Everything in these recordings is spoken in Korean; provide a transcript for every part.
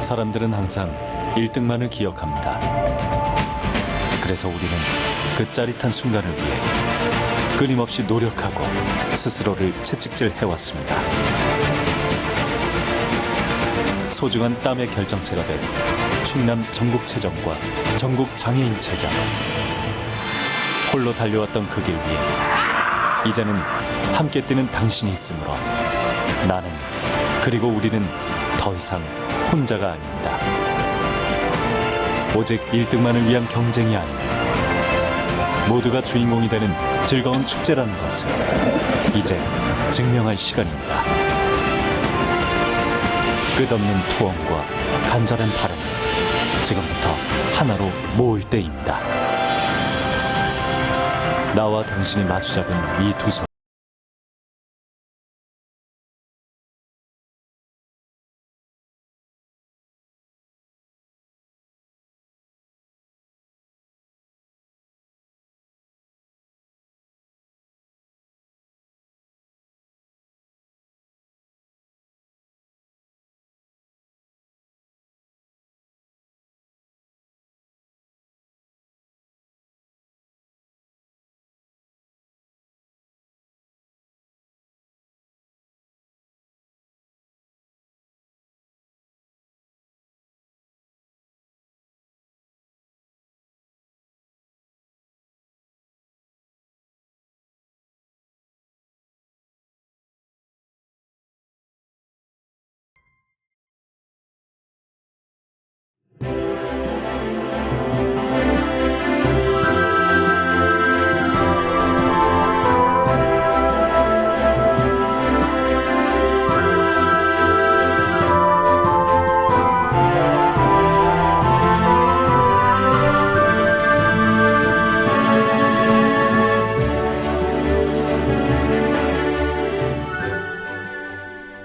사람들은 항상 1등만을 기억합니다. 그래서 우리는 그 짜릿한 순간을 위해 끊임없이 노력하고 스스로를 채찍질 해왔습니다. 소중한 땀의 결정체가 된 충남 전국체전과 전국장애인체전. 홀로 달려왔던 그 길 위에 이제는 함께 뛰는 당신이 있으므로 나는, 그리고 우리는 더 이상 혼자가 아닙니다. 오직 1등만을 위한 경쟁이 아닌 모두가 주인공이 되는 즐거운 축제라는 것을 이제 증명할 시간입니다. 끝없는 투혼과 간절한 바람을 지금부터 하나로 모을 때입니다. 나와 당신이 마주잡은 이 두 손.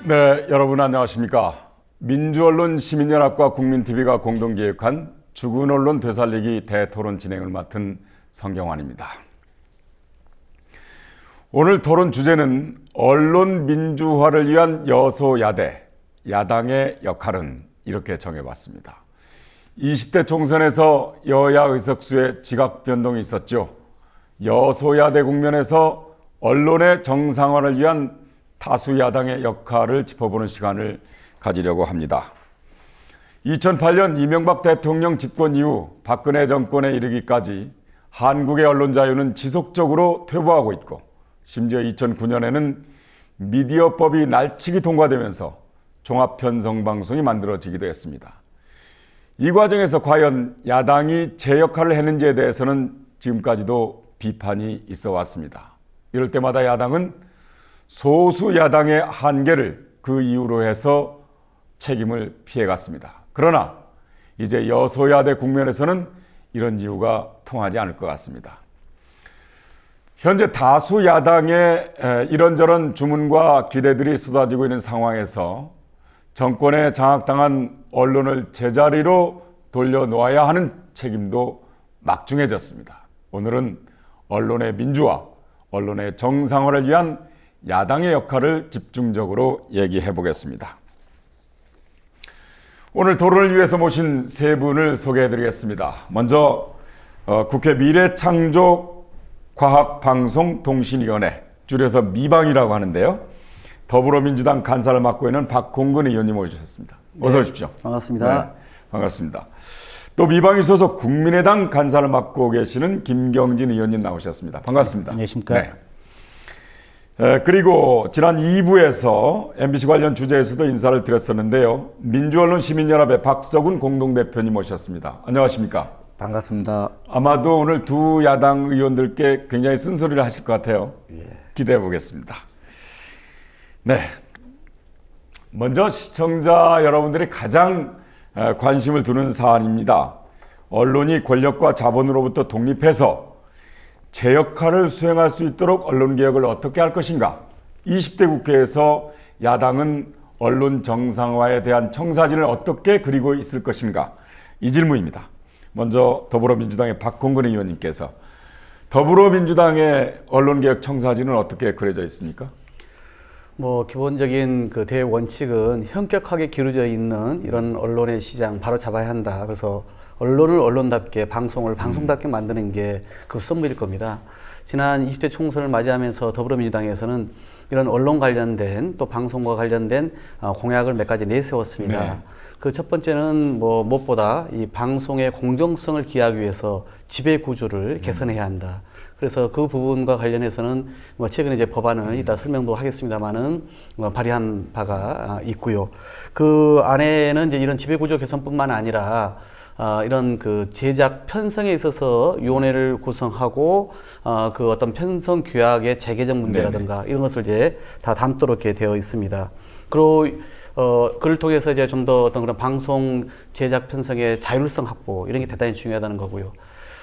네, 여러분 안녕하십니까? 민주언론 시민연합과 국민TV가 공동 기획한 죽은 언론 되살리기 대토론 진행을 맡은 성경환입니다. 오늘 토론 주제는 언론 민주화를 위한 여소야대, 야당의 역할은, 이렇게 정해봤습니다. 20대 총선에서 여야 의석수의 지각 변동이 있었죠. 여소야대 국면에서 언론의 정상화를 위한 다수 야당의 역할을 짚어보는 시간을 가지려고 합니다. 2008년 이명박 대통령 집권 이후 박근혜 정권에 이르기까지 한국의 언론 자유는 지속적으로 퇴보하고 있고, 심지어 2009년에는 미디어법이 날치기 통과되면서 종합편성방송이 만들어지기도 했습니다. 이 과정에서 과연 야당이 제 역할을 했는지에 대해서는 지금까지도 비판이 있어 왔습니다. 이럴 때마다 야당은 소수 야당의 한계를 그 이유로 해서 책임을 피해갔습니다. 그러나 이제 여소야대 국면에서는 이런 이유가 통하지 않을 것 같습니다. 현재 다수 야당의 이런저런 주문과 기대들이 쏟아지고 있는 상황에서 정권에 장악당한 언론을 제자리로 돌려놓아야 하는 책임도 막중해졌습니다. 오늘은 언론의 민주화, 언론의 정상화를 위한 야당의 역할을 집중적으로 얘기해 보겠습니다. 오늘 토론을 위해서 모신 세 분을 소개해 드리겠습니다. 먼저 국회 미래창조과학방송통신위원회, 줄여서 미방이라고 하는데요, 더불어민주당 간사를 맡고 있는 박홍근 의원님 모셨습니다. 어서 오십시오. 네, 반갑습니다. 네, 반갑습니다. 또 미방이 소속 국민의당 간사를 맡고 계시는 김경진 의원님 나오셨습니다. 반갑습니다. 안녕하십니까. 네. 그리고 지난 2부에서 MBC 관련 주제에서도 인사를 드렸었는데요, 민주언론 시민연합의 박서군 공동대표님 모셨습니다. 안녕하십니까. 반갑습니다. 아마도 오늘 두 야당 의원들께 굉장히 쓴소리를 하실 것 같아요. 예. 기대해 보겠습니다. 네, 먼저 시청자 여러분들이 가장 관심을 두는 사안입니다. 언론이 권력과 자본으로부터 독립해서 제 역할을 수행할 수 있도록 언론개혁을 어떻게 할 것인가. 20대 국회에서 야당은 언론 정상화에 대한 청사진을 어떻게 그리고 있을 것인가, 이 질문입니다. 먼저 더불어민주당의 박홍근 의원님께서 더불어민주당의 언론개혁 청사진은 어떻게 그려져 있습니까? 뭐 기본적인 그 대외 원칙은 현격하게 기울어져 있는 이런 언론의 시장 바로 잡아야 한다. 그래서 언론을 언론답게, 방송을 방송답게 만드는 게 그 선물일 겁니다. 지난 20대 총선을 맞이하면서 더불어민주당에서는 이런 언론 관련된 또 방송과 관련된 공약을 몇 가지 내세웠습니다. 네. 그 첫 번째는 뭐 무엇보다 이 방송의 공정성을 기하기 위해서 지배 구조를 개선해야 한다. 그래서 그 부분과 관련해서는 뭐 최근에 이제 법안을 이따 설명도 하겠습니다만은 발의한 바가 있고요. 그 안에는 이제 이런 지배 구조 개선뿐만 아니라 이런 그 제작 편성에 있어서 위원회를 구성하고 그 어떤 편성 규약의 재개정 문제라든가 이런 것을 이제 다 담도록 이렇게 되어 있습니다. 그리고 그를 통해서 이제 좀 더 어떤 그런 방송 제작 편성의 자율성 확보 이런 게 대단히 중요하다는 거고요.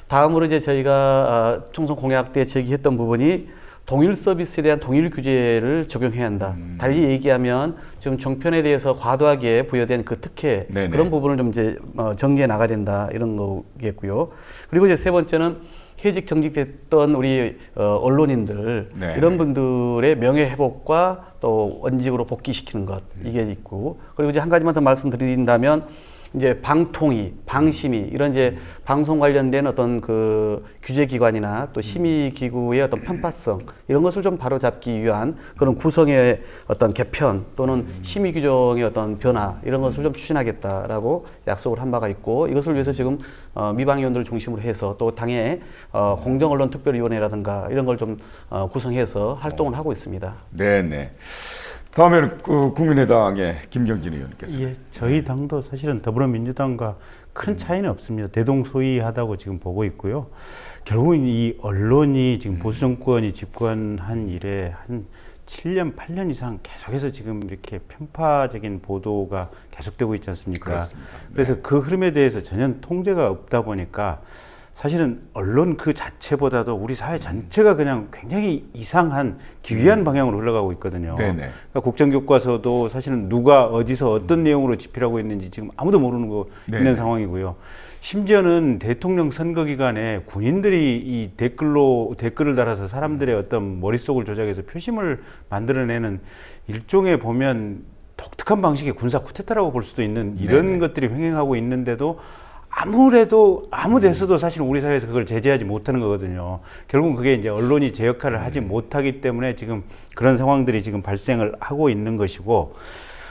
다음으로 이제 저희가 총선 공약 때 제기했던 부분이 동일 서비스에 대한 동일 규제를 적용해야 한다. 달리 얘기하면 지금 종편에 대해서 과도하게 부여된 그 특혜 네네. 그런 부분을 좀 이제 정리해 나가야 된다 이런 거겠고요. 그리고 이제 세 번째는 해직 정직됐던 우리 언론인들 네. 이런 분들의 명예 회복과 또 원직으로 복귀시키는 것 이게 있고 그리고 이제 한 가지만 더 말씀드린다면 이제 방통위, 방심위 이런 이제 방송 관련된 어떤 그 규제기관이나 또 심의기구의 어떤 편파성 이런 것을 좀 바로잡기 위한 그런 구성의 어떤 개편 또는 심의규정의 어떤 변화 이런 것을 좀 추진하겠다라고 약속을 한 바가 있고 이것을 위해서 지금 미방위원들을 중심으로 해서 또 당의 공정언론특별위원회라든가 이런 걸 좀 구성해서 활동을 하고 있습니다. 네네. 다음에는 그 국민의당의 김경진 의원께서. 예, 저희 당도 사실은 더불어민주당과 큰 차이는 없습니다. 대동소이하다고 지금 보고 있고요. 결국은 이 언론이 지금 보수 정권이 집권한 이래 한 7년, 8년 이상 계속해서 지금 이렇게 편파적인 보도가 계속되고 있지 않습니까? 그렇습니다. 네. 그래서 그 흐름에 대해서 전혀 통제가 없다 보니까 사실은 언론 그 자체보다도 우리 사회 전체가 그냥 굉장히 이상한 기이한 방향으로 흘러가고 있거든요. 네네. 그러니까 국정교과서도 사실은 누가 어디서 어떤 내용으로 집필하고 있는지 지금 아무도 모르는 거 네네. 있는 상황이고요. 심지어는 대통령 선거 기간에 군인들이 이 댓글을 달아서 사람들의 어떤 머릿속을 조작해서 표심을 만들어내는 일종의 보면 독특한 방식의 군사 쿠데타라고 볼 수도 있는 이런 네네. 것들이 횡행하고 있는데도 아무래도 아무 데서도 사실 우리 사회에서 그걸 제재하지 못하는 거거든요. 결국은 그게 이제 언론이 제 역할을 하지 못하기 때문에 지금 그런 상황들이 지금 발생을 하고 있는 것이고,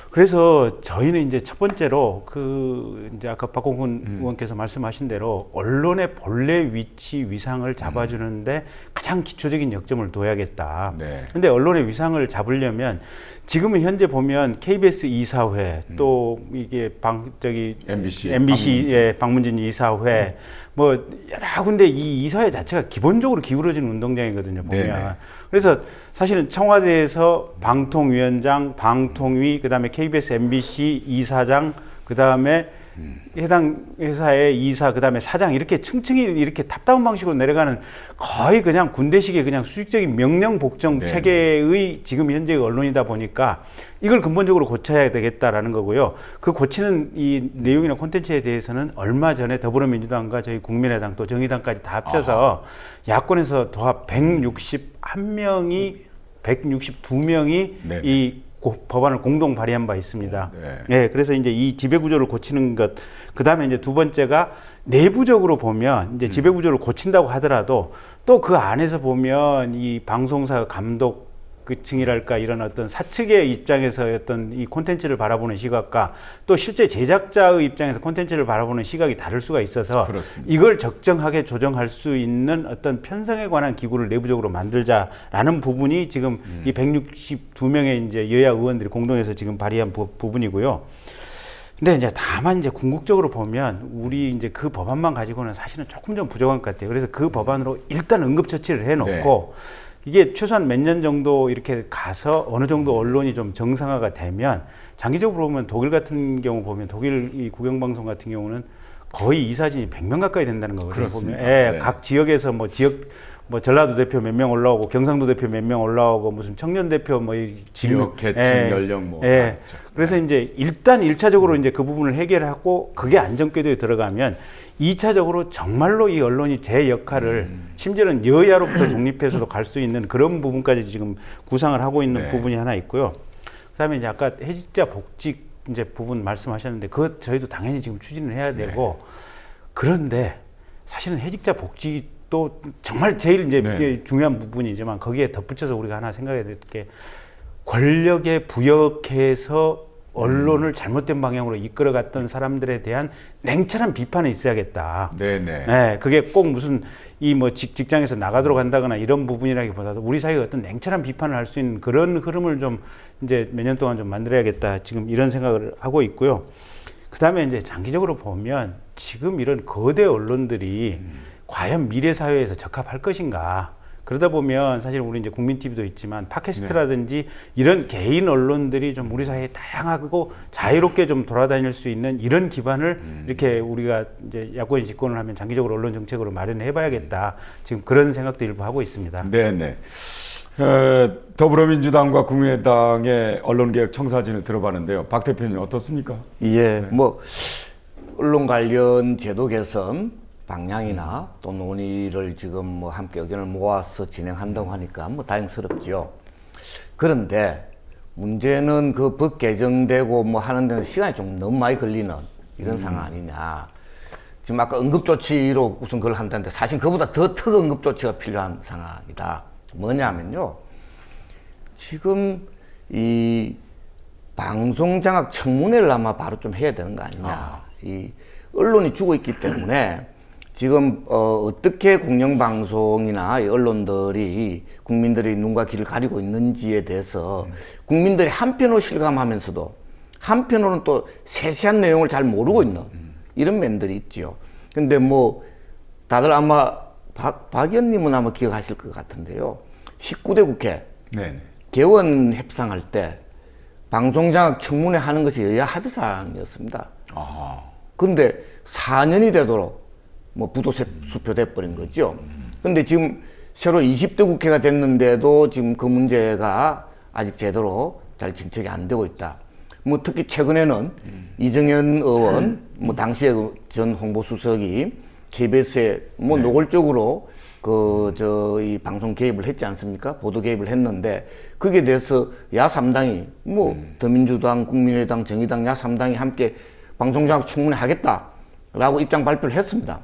그래서 저희는 이제 첫 번째로 그 이제 아까 박홍근 의원께서 말씀하신 대로 언론의 본래 위치 위상을 잡아주는데 가장 기초적인 역점을 둬야겠다. 네. 근데 언론의 위상을 잡으려면 지금은 현재 보면 KBS 이사회 또 이게 MBC의 박문진 이사회 뭐 여러 군데 이 이사회 자체가 기본적으로 기울어진 운동장이거든요. 보면. 네네. 그래서 사실은 청와대에서 방통위원장, 방통위, 그다음에 KBS, MBC 이사장, 그다음에 해당 회사의 이사, 그다음에 사장 이렇게 층층이 이렇게 탑다운 방식으로 내려가는 거의 그냥 군대식의 그냥 수직적인 명령 복종 네. 체계의 지금 현재의 언론이다 보니까 이걸 근본적으로 고쳐야 되겠다라는 거고요. 그 고치는 이 내용이나 콘텐츠에 대해서는 얼마 전에 더불어민주당과 저희 국민의당 또 정의당까지 다 합쳐서 야권에서 도합 162명이 네네. 이 법안을 공동 발의한 바 있습니다. 네. 예, 그래서 이제 이 지배 구조를 고치는 것, 그 다음에 이제 두 번째가 내부적으로 보면 이제 지배 구조를 고친다고 하더라도 또 그 안에서 보면 이 방송사 감독 그 층이랄까 이런 어떤 사측의 입장에서 어떤 이 콘텐츠를 바라보는 시각과 또 실제 제작자의 입장에서 콘텐츠를 바라보는 시각이 다를 수가 있어서 그렇습니다. 이걸 적정하게 조정할 수 있는 어떤 편성에 관한 기구를 내부적으로 만들자라는 부분이 지금 이 162명의 이제 여야 의원들이 공동해서 지금 발의한 부분이고요. 근데 이제 다만 이제 궁극적으로 보면 우리 이제 그 법안만 가지고는 사실은 조금 좀 부족한 것 같아요. 그래서 그 법안으로 일단 응급처치를 해놓고 이게 최소한 몇 년 정도 이렇게 가서 어느 정도 언론이 좀 정상화가 되면 장기적으로 보면 독일 같은 경우 보면 독일 이 국영방송 같은 경우는 거의 이사진이 100명 가까이 된다는 거거든요. 그렇습니다. 보면. 예, 네. 각 지역에서 뭐 전라도 대표 몇 명 올라오고 경상도 대표 몇 명 올라오고 무슨 청년 대표 뭐 지역 계층 연령 뭐 예. 다 있죠. 그래서 이제 일단 1차적으로 이제 그 부분을 해결하고 그게 안정궤도에 들어가면 2차적으로 정말로 이 언론이 제 역할을 심지어는 여야로부터 독립해서도 갈 수 있는 그런 부분까지 지금 구상을 하고 있는 네. 부분이 하나 있고요. 그다음에 이제 아까 해직자 복직 이제 부분 말씀하셨는데 그것 저희도 당연히 지금 추진을 해야 되고 그런데 사실은 해직자 복직도 정말 제일 이제 네. 중요한 부분이지만 거기에 덧붙여서 우리가 하나 생각해야 될 게 권력에 부역해서 언론을 잘못된 방향으로 이끌어갔던 사람들에 대한 냉철한 비판이 있어야겠다. 네네. 네, 그게 꼭 무슨 이 뭐 직장에서 나가도록 한다거나 이런 부분이라기보다도 우리 사회가 어떤 냉철한 비판을 할 수 있는 그런 흐름을 좀 이제 몇 년 동안 좀 만들어야겠다. 지금 이런 생각을 하고 있고요. 그 다음에 이제 장기적으로 보면 지금 이런 거대 언론들이 과연 미래 사회에서 적합할 것인가. 그러다 보면 사실 우리 이제 국민 TV도 있지만 팟캐스트라든지 이런 개인 언론들이 좀 우리 사회에 다양하고 자유롭게 좀 돌아다닐 수 있는 이런 기반을 이렇게 우리가 이제 야권이 집권을 하면 장기적으로 언론 정책으로 마련해 봐야겠다. 지금 그런 생각도 일부 하고 있습니다. 네네. 더불어민주당과 국민의당의 언론개혁 청사진을 들어봤는데요. 박 대표님 어떻습니까? 예, 뭐 언론 관련 제도 개선 방향이나 또 논의를 지금 뭐 함께 의견을 모아서 진행한다고 하니까 뭐 다행스럽죠. 그런데 문제는 그 법 개정되고 뭐 하는 데는 시간이 좀 너무 많이 걸리는 이런 상황 아니냐. 지금 아까 응급조치로 우선 그걸 한다는데 사실 그보다 더 특응급조치가 필요한 상황이다. 뭐냐면요. 지금 이 방송장악 청문회를 아마 바로 좀 해야 되는 거 아니냐. 이 언론이 죽어 있기 때문에 지금 어떻게 공영방송이나 이 언론들이 국민들의 눈과 귀를 가리고 있는지에 대해서 국민들이 한편으로 실감하면서도 한편으로는 또 세세한 내용을 잘 모르고 있는 이런 면들이 있죠. 근데 뭐 다들 아마 박 의원님은 아마 기억하실 것 같은데요. 19대 국회 네네. 개원 협상할 때 방송장악 청문회 하는 것이 여야 합의 사항이었습니다. 아하. 그런데 4년이 되도록 뭐 부도수표 돼버린 거죠. 근데 지금 새로 20대 국회가 됐는데도 지금 그 문제가 아직 제대로 잘 진척이 안 되고 있다. 뭐 특히 최근에는 이정현 의원, 뭐 당시에 전 홍보수석이 KBS에 뭐 노골적으로 이 방송 개입을 했지 않습니까? 보도 개입을 했는데 거기에 대해서 야3당이 뭐 더민주당, 국민의당, 정의당 야3당이 함께 방송장악 청문회 하겠다라고 입장 발표를 했습니다.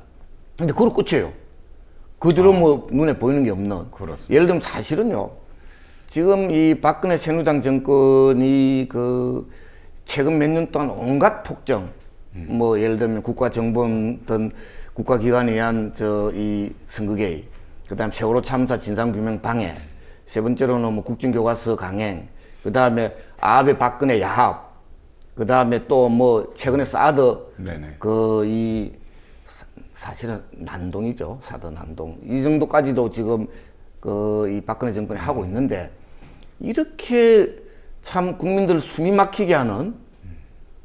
근데 그걸 끝이에요. 그 뒤로 뭐 눈에 보이는 게 없는. 그렇습니다. 예를 들면 사실은요. 지금 이 박근혜 새누리당 정권이 그 최근 몇 년 동안 온갖 폭정, 뭐 예를 들면 국가정보원 등 국가기관에 의한 이 선거 개입, 그다음 세월호 참사 진상규명 방해, 세 번째로는 뭐 국정교과서 강행, 그다음에 아베 박근혜 야합, 그다음에 또 뭐 최근에 사드 네네. 사실은 난동이죠. 사드 난동. 이 정도까지도 지금 이 박근혜 정권이 하고 있는데 이렇게 참 국민들 숨이 막히게 하는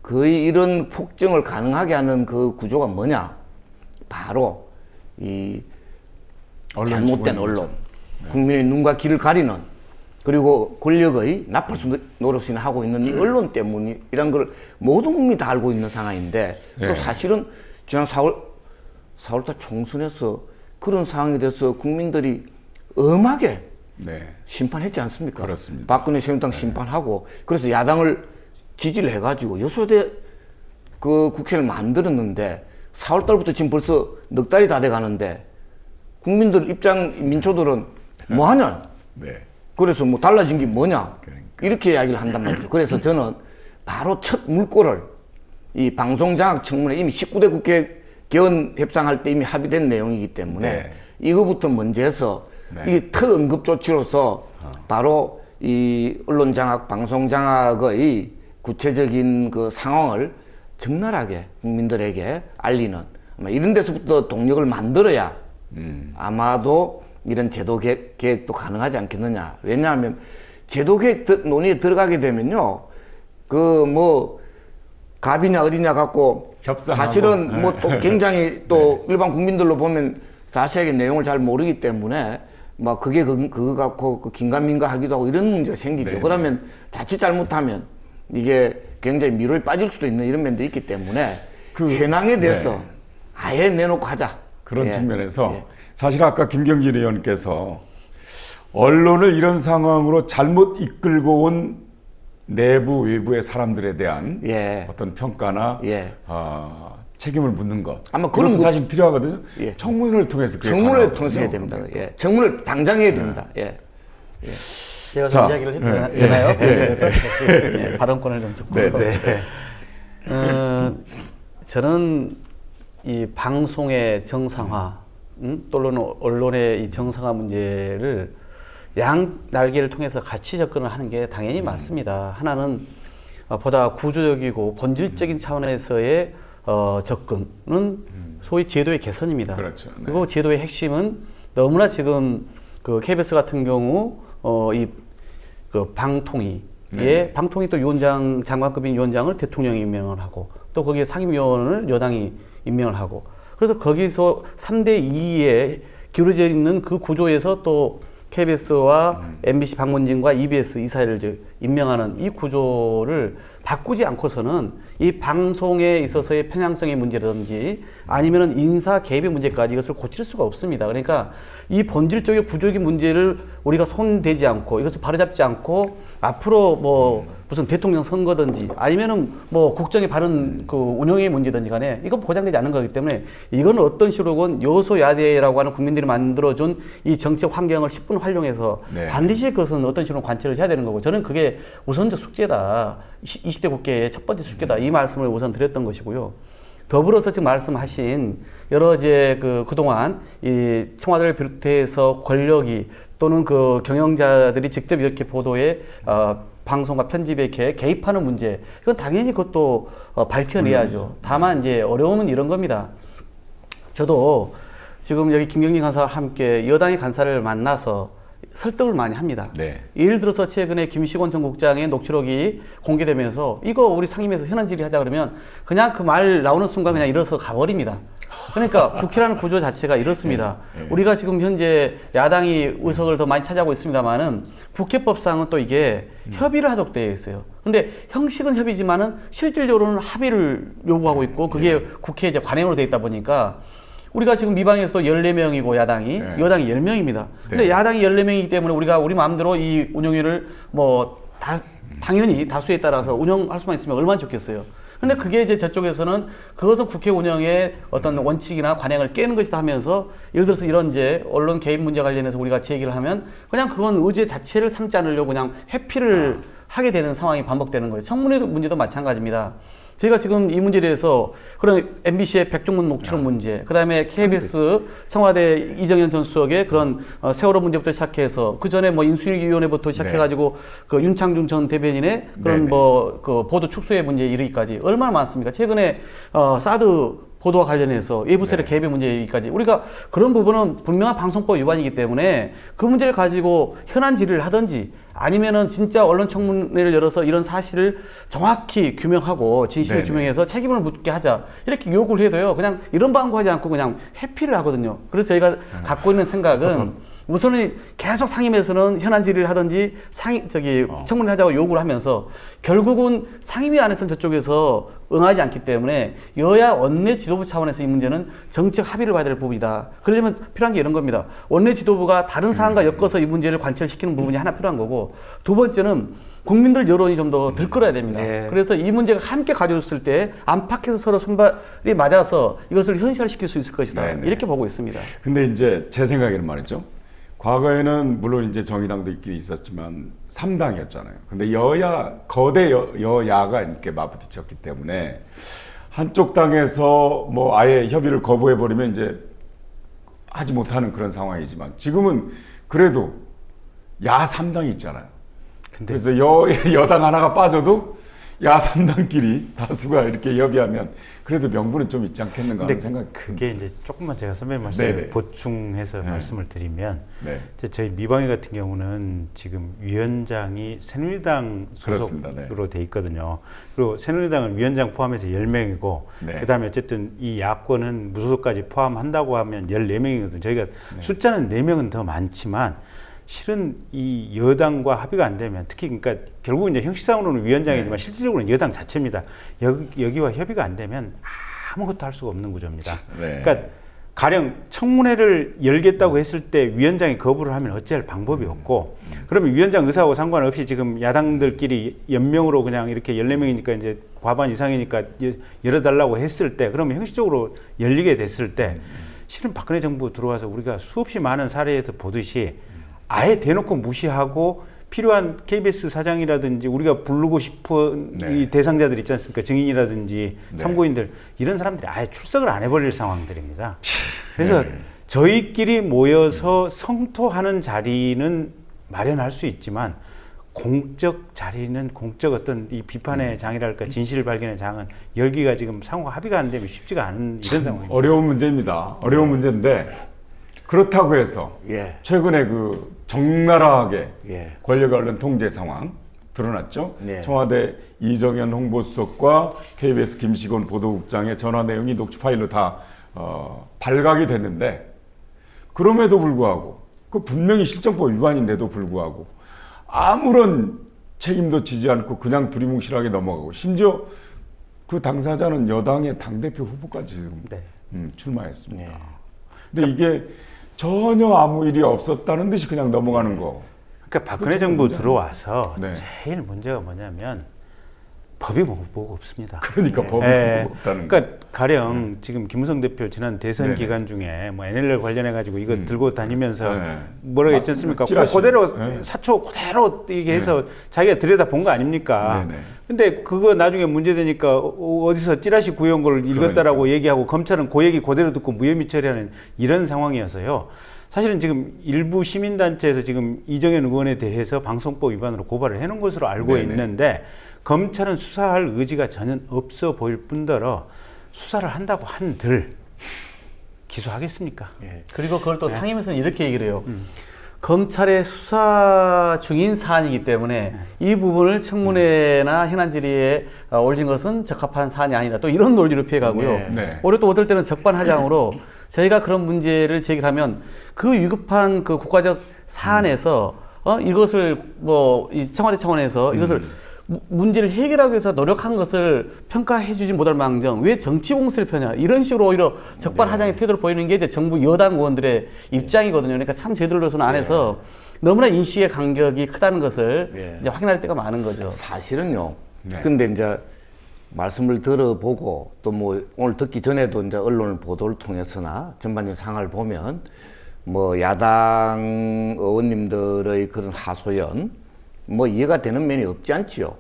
거의 이런 폭정을 가능하게 하는 그 구조가 뭐냐? 바로 이 잘못된 언론, 국민의 눈과 귀를 가리는 그리고 권력의 나팔수 노릇을 하고 있는 이 언론 때문이란 걸 모든 국민이 다 알고 있는 상황인데 또 사실은 지난 4월달 총선에서 그런 상황에 대해서 국민들이 엄하게 심판했지 않습니까? 그렇습니다. 박근혜 새누리당 심판하고 그래서 야당을 지지를 해가지고 여소대 그 국회를 만들었는데 4월달부터 지금 벌써 넉 달이 다 돼가는데 국민들 민초들은 뭐 하냐? 네. 그래서 뭐 달라진 게 뭐냐? 그러니까. 이렇게 이야기를 한단 말이죠. 그래서 저는 바로 첫 물꼬를 이 방송장악 청문회 이미 19대 국회 개원 협상할 때 이미 합의된 내용이기 때문에 이거부터 먼저 해서 이게 특응급조치로서 바로 이 언론장악, 방송장악의 구체적인 그 상황을 적나라하게 국민들에게 알리는 이런 데서부터 동력을 만들어야 아마도 이런 제도 계획도 가능하지 않겠느냐. 왜냐하면 제도 계획 논의에 들어가게 되면요. 갑이냐 어디냐 갖고 협상하고. 사실은 뭐 또 굉장히 또 일반 국민들로 보면 자세하게 내용을 잘 모르기 때문에 막 그게 그거 갖고 긴가민가 하기도 하고 이런 문제가 생기죠. 그러면 자칫 잘못하면 이게 굉장히 미로에 빠질 수도 있는 이런 면도 있기 때문에 현황에 대해서 아예 내놓고 하자. 그런 예. 측면에서 예. 사실 아까 김경진 의원께서 언론을 이런 상황으로 잘못 이끌고 온 내부 외부의 사람들에 대한 예. 어떤 평가나 예. 책임을 묻는 것 아마 그런 그것도 사실 필요하거든요. 예. 청문회를 통해서 그게 청문회를 가능하거든요. 통해서 해야 됩니다. 예. 청문회를 당장 해야 됩니다. 예. 제가 자, 좀 이야기를 해도 되나요? 그래서 예, 발언권을 좀 듣고. 네, 네. 저는 이 방송의 정상화, 또는 언론의 이 정상화 문제를 양 날개를 통해서 같이 접근을 하는 게 당연히 맞습니다. 하나는 보다 구조적이고 본질적인 차원에서의 접근은 소위 제도의 개선입니다. 그렇죠. 네. 그리고 제도의 핵심은 너무나 지금 그 KBS 같은 경우 그 방통위에 네. 방통위 또 위원장 장관급인 위원장을 대통령이 임명을 하고 또 거기에 상임위원을 여당이 임명을 하고 그래서 거기서 3대 2에 기울어져 있는 그 구조에서 또 KBS와 MBC 방문진과 EBS 이사를 이제 임명하는 이 구조를 바꾸지 않고서는 이 방송에 있어서의 편향성의 문제라든지 아니면은 인사 개입의 문제까지 이것을 고칠 수가 없습니다. 그러니까 이 본질적인 구조적인 문제를 우리가 손대지 않고 이것을 바로잡지 않고 앞으로 뭐 무슨 대통령 선거든지 아니면은 뭐 국정의 바른 그 운영의 문제든지 간에 이건 보장되지 않는 거기 때문에 이거는 어떤 식으로건 여소야대라고 하는 국민들이 만들어준 이 정책 환경을 10분 활용해서 네. 반드시 그것은 어떤 식으로 관철을 해야 되는 거고 저는 그게 우선적 숙제다. 20대 국회의 첫 번째 숙제다. 이 말씀을 우선 드렸던 것이고요. 더불어서 지금 말씀하신 여러 이제 그동안 이 청와대를 비롯해서 권력이 또는 그 경영자들이 직접 이렇게 보도에 방송과 편집에 이렇게 개입하는 문제 이건 당연히 그것도 밝혀내야죠. 다만 이제 어려움은 이런 겁니다. 저도 지금 여기 김경진 간사와 함께 여당의 간사를 만나서 설득을 많이 합니다. 네. 예를 들어서 최근에 김시곤 전 국장의 녹취록이 공개되면서 이거 우리 상임위에서 현안 질의하자 그러면 그냥 그 말 나오는 순간 그냥 일어서 가버립니다. 그러니까 국회라는 구조 자체가 이렇습니다. 우리가 지금 현재 야당이 의석을 더 많이 차지하고 있습니다만은 국회법상은 또 이게 협의를 하도록 되어 있어요. 근데 형식은 협의지만은 실질적으로는 합의를 요구하고 있고 그게 국회에 이제 관행으로 되어 있다 보니까 우리가 지금 미방에서도 14명이고 야당이 여당이 10명입니다. 근데 야당이 14명이기 때문에 우리가 우리 마음대로 이 운영위를 뭐 당연히 다수에 따라서 운영할 수만 있으면 얼마나 좋겠어요. 근데 그게 이제 저쪽에서는 그것은 국회 운영의 어떤 원칙이나 관행을 깨는 것이다 하면서 예를 들어서 이런 이제 언론 개입 문제 관련해서 우리가 제기를 하면 그냥 그건 의제 자체를 삼지 않으려고 그냥 회피를 하게 되는 상황이 반복되는 거예요. 청문회 문제도 마찬가지입니다. 저희가 지금 이 문제에 대해서 그런 MBC의 백종문 녹취록 문제, 그 다음에 KBS 청와대 이정현 전 수석의 그런 세월호 문제부터 시작해서 그 전에 뭐 인수위원회부터 시작해가지고 그 윤창중 전 대변인의 그런 뭐 그 보도 축소의 문제에 이르기까지 얼마나 많습니까? 최근에 사드 보도와 관련해서 외부 세력 개입의 문제까지 우리가 그런 부분은 분명한 방송법 위반이기 때문에 그 문제를 가지고 현안 질의를 하든지 아니면은 진짜 언론 청문회를 열어서 이런 사실을 정확히 규명하고 진실을 규명해서 책임을 묻게 하자 이렇게 요구를 해도요 그냥 이런 방구하지 않고 그냥 회피를 하거든요. 그래서 저희가 갖고 있는 생각은 우선은 계속 상임에서는 현안 질의를 하든지 청문을 하자고 요구를 하면서 결국은 상임위 안에서는 저쪽에서 응하지 않기 때문에 여야 원내 지도부 차원에서 이 문제는 정책 합의를 봐야 될 부분이다. 그러려면 필요한 게 이런 겁니다. 원내 지도부가 다른 사안과 엮어서 이 문제를 관철시키는 부분이 하나 필요한 거고 두 번째는 국민들 여론이 좀 더 들끓어야 됩니다. 그래서 이 문제가 함께 가져졌을 때 안팎에서 서로 손발이 맞아서 이것을 현실화시킬 수 있을 것이다. 이렇게 보고 있습니다. 근데 이제 제 생각에는 말이죠. 과거에는 물론 이제 정의당도 있긴 있었지만 3당이었잖아요. 근데 거대 여야가 이렇게 맞부딪혔기 때문에 한쪽 당에서 뭐 아예 협의를 거부해버리면 이제 하지 못하는 그런 상황이지만 지금은 그래도 야 3당이 있잖아요. 그래서 여당 하나가 빠져도 야 3당끼리 다수가 이렇게 협의하면 그래도 명분은 좀 있지 않겠는가 하는 생각이 그게 이제 조금만 제가 선배님 말씀을 보충해서 말씀을 드리면 이제 저희 미방위 같은 경우는 지금 위원장이 새누리당 소속으로 돼 있거든요. 그리고 새누리당은 위원장 포함해서 10명이고 그다음에 어쨌든 이 야권은 무소속까지 포함한다고 하면 14명이거든요. 저희가 숫자는 4명은 더 많지만 실은 이 여당과 합의가 안 되면 특히 그러니까 결국은 이제 형식상으로는 위원장이지만 실질적으로는 여당 자체입니다. 여기와 협의가 안 되면 아무것도 할 수가 없는 구조입니다. 네. 그러니까 가령 청문회를 열겠다고 했을 때 위원장이 거부를 하면 어찌할 방법이 없고, 그러면 위원장 의사하고 상관없이 지금 야당들끼리 연명으로 그냥 이렇게 14명이니까 이제 과반 이상이니까 열어달라고 했을 때, 그러면 형식적으로 열리게 됐을 때 실은 박근혜 정부 들어와서 우리가 수없이 많은 사례에서 보듯이 아예 대놓고 무시하고 필요한 KBS 사장이라든지 우리가 부르고 싶은 네. 이 대상자들 있지 않습니까? 증인이라든지 네. 참고인들, 이런 사람들이 아예 출석을 안 해버릴 상황들입니다. 그래서 저희끼리 모여서 성토하는 자리는 마련할 수 있지만 공적 자리는, 공적 어떤 이 비판의 장이랄까 진실 발견의 장은 열기가 지금 상호 합의가 안 되면 쉽지가 않은 이런 상황입니다. 어려운 문제입니다. 어려운 문제인데 그렇다고 해서 예. 최근에 그 적나라하게 예. 권력의 언론 통제 상황 드러났죠. 네. 청와대 이정현 홍보수석과 KBS 김시곤 보도국장의 전화 내용이 녹취 파일로 다 발각이 됐는데, 그럼에도 불구하고 그 분명히 실정법 위반인데도 불구하고 아무런 책임도 지지 않고 그냥 두리뭉실하게 넘어가고, 심지어 그 당사자는 여당의 당대표 후보까지 지금 네. 출마했습니다. 네. 근데 이게 전혀 아무 일이 없었다는 듯이 그냥 넘어가는 거. 그러니까 박근혜 정부 문제죠. 들어와서 네. 제일 문제가 뭐냐면 법이 뭐가 없습니다. 그러니까 법이 없다는 거. 그러니까 가령 지금 김무성 대표 지난 대선 네네. 기간 중에 뭐 NLL 관련해 가지고 이거 들고 다니면서 네. 뭐라고 했지 않습니까? 찌라시. 그대로 네. 사초 그대로 이게 해서 자기가 들여다 본 거 아닙니까? 네네. 근데 그거 나중에 문제되니까 어디서 찌라시 구해온 걸 읽었다라고 얘기하고 검찰은 그 얘기 그대로 듣고 무혐의 처리하는 이런 상황이어서요. 사실은 지금 일부 시민단체에서 지금 이정현 의원에 대해서 방송법 위반으로 고발을 해놓은 것으로 알고 네네. 있는데, 검찰은 수사할 의지가 전혀 없어 보일 뿐더러 수사를 한다고 한들 기소하겠습니까? 예. 그리고 그걸 또 상임에서는 이렇게 얘기를 해요. 검찰의 수사 중인 사안이기 때문에 이 부분을 청문회나 현안 질의에 올린 것은 적합한 사안이 아니다. 또 이런 논리로 피해가고요. 네. 네. 오히려 또 어떨 때는 적반하장으로 저희가 그런 문제를 제기하면 그 위급한 그 국가적 사안에서 이것을 뭐 이 청와대 차원에서 이것을 문제를 해결하기 위해서 노력한 것을 평가해주지 못할 망정 왜 정치 공세를 펴냐, 이런 식으로 오히려 적반하장의 태도를 보이는 게 이제 정부 여당 의원들의 입장이거든요. 그러니까 참 저희들로서는 안에서 너무나 인식의 간격이 크다는 것을 이제 확인할 때가 많은 거죠. 사실은요. 네. 근데 이제 말씀을 들어보고 또 뭐 오늘 듣기 전에도 이제 언론 보도를 통해서나 전반적인 상황을 보면 뭐 야당 의원님들의 그런 하소연 뭐 이해가 되는 면이 없지 않지요.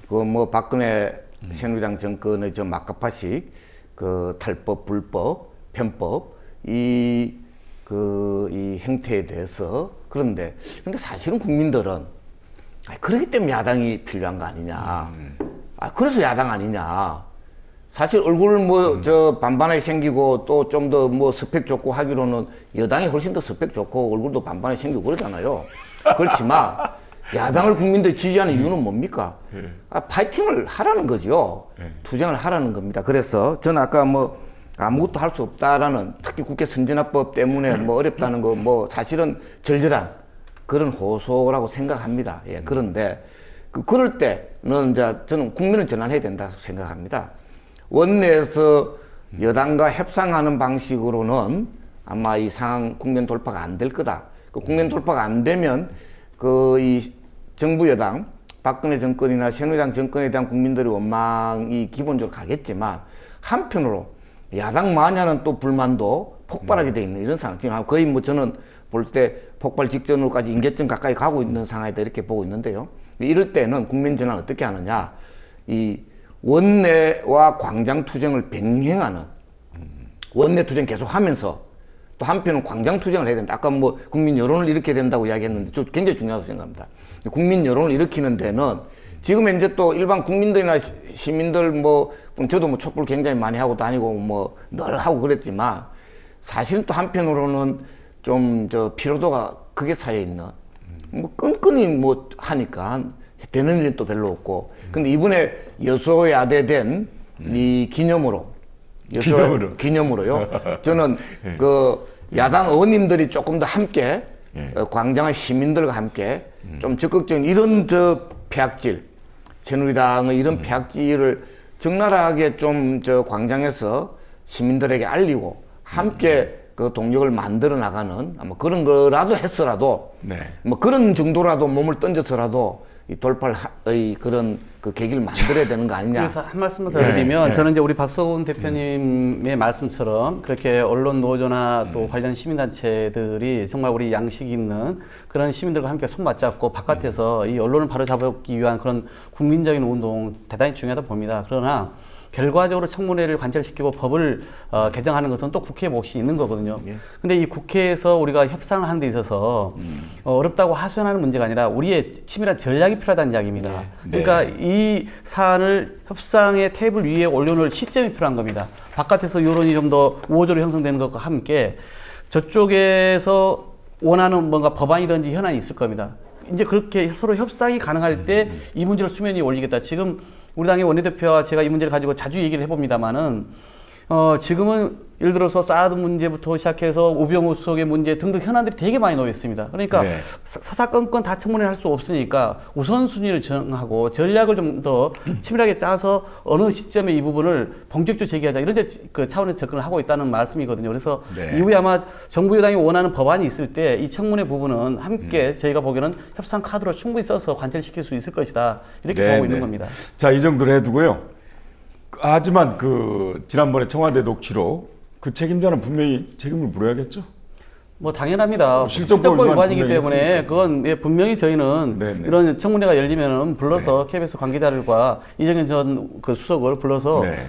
그 뭐 박근혜 새누리당 정권의 저 막가파식 그 탈법, 불법, 편법 이 행태에 대해서, 그런데 근데 사실은 국민들은 그렇기 때문에 야당이 필요한 거 아니냐. 그래서 야당 아니냐. 사실 얼굴 뭐 저 반반하게 생기고 또 좀 더 뭐 스펙 좋고 하기로는 여당이 훨씬 더 스펙 좋고 얼굴도 반반하게 생기고 그러잖아요. 그렇지만 야당을 국민들이 지지하는 이유는 뭡니까? 파이팅을 하라는 거죠. 투쟁을 하라는 겁니다. 그래서 저는 아까 뭐 아무것도 할 수 없다라는, 특히 국회 선진화법 때문에 뭐 어렵다는 거 뭐 사실은 절절한 그런 호소라고 생각합니다. 예, 그런데 그럴 때는 이제 저는 국민을 전환해야 된다고 생각합니다. 원내에서 여당과 협상하는 방식으로는 아마 이 상황 국면 돌파가 안 될 거다. 그 국면 돌파가 안 되면 이 정부 여당, 박근혜 정권이나 새누리당 정권에 대한 국민들의 원망이 기본적으로 가겠지만, 한편으로 야당 마냐는 또 불만도 폭발하게 돼 있는 이런 상황. 지금 거의 뭐 저는 볼 때 폭발 직전으로까지 임계점 가까이 가고 있는 상황이다 이렇게 보고 있는데요. 이럴 때는 국민 전환 어떻게 하느냐? 이 원내와 광장 투쟁을 병행하는, 원내 투쟁 계속 하면서 또 한편은 광장 투쟁을 해야 된다. 아까 뭐 국민 여론을 일으켜야 된다고 이야기했는데 저 굉장히 중요하다고 생각합니다. 국민 여론을 일으키는 데는 지금 이제 또 일반 국민들이나 시민들 뭐 저도 뭐 촛불 굉장히 많이 하고 다니고 뭐 늘 하고 그랬지만, 사실은 또 한편으로는 좀 저 피로도가 크게 쌓여 있는, 뭐 끈끈이 뭐 하니까 되는 일은 또 별로 없고. 근데 이번에 여소야대된 이 기념으로요. 저는 그 야당 의원님들이 조금 더 함께 광장의 시민들과 함께 좀 적극적인 이런 저 폐악질, 새누리당의 이런 폐악질을 적나라하게 좀 저 광장에서 시민들에게 알리고 함께 그 동력을 만들어 나가는 아마 그런 거라도 했어라도 네. 뭐 그런 정도라도 몸을 던져서라도 이 돌파의 그런 그 계기를 만들어야 되는 거 아니냐. 그래서 한 말씀만 더 드리면 네. 저는 이제 우리 박성훈 대표님의 말씀처럼 그렇게 언론 노조나 또 관련 시민단체들이 정말 우리 양식 있는 그런 시민들과 함께 손 맞잡고 바깥에서 이 언론을 바로잡기 위한 그런 국민적인 운동 대단히 중요하다 봅니다. 그러나 결과적으로 청문회를 관철시키고 법을 개정하는 것은 또 국회의 몫이 있는 거거든요. 근데 이 국회에서 우리가 협상을 하는 데 있어서 어렵다고 하소연하는 문제가 아니라 우리의 치밀한 전략이 필요하다는 이야기입니다. 그러니까 이 사안을 협상의 테이블 위에 올려놓을 시점이 필요한 겁니다. 바깥에서 여론이 좀 더 우호적으로 형성되는 것과 함께 저쪽에서 원하는 뭔가 법안이든지 현안이 있을 겁니다. 이제 그렇게 서로 협상이 가능할 때 이 문제를 수면 위에 올리겠다. 지금 우리 당의 원내대표와 제가 이 문제를 가지고 자주 얘기를 해봅니다만은 지금은 예를 들어서 사드 문제부터 시작해서 우병우 수석의 문제 등등 현안들이 되게 많이 놓여 있습니다. 그러니까 네. 사사건건 다 청문회를 할 수 없으니까 우선순위를 정하고 전략을 좀 더 치밀하게 짜서 어느 시점에 이 부분을 본격적으로 제기하자 이런 그 차원에서 접근을 하고 있다는 말씀이거든요. 그래서 네. 이후에 아마 정부 여당이 원하는 법안이 있을 때 이 청문회 부분은 함께 저희가 보기에는 협상 카드로 충분히 써서 관철시킬 수 있을 것이다. 이렇게 네, 보고 있는 네. 겁니다. 자, 이 정도로 해두고요. 하지만 그 지난번에 청와대 녹취록 그 책임자는 분명히 책임을 물어야겠죠. 뭐 당연합니다. 실정법 실정법 위반 위반이기 분명히 때문에 했으니까. 그건 예, 분명히 저희는 네네. 이런 청문회가 열리면은 불러서 KBS 관계자들과 이정현 전 그 수석을 불러서 네.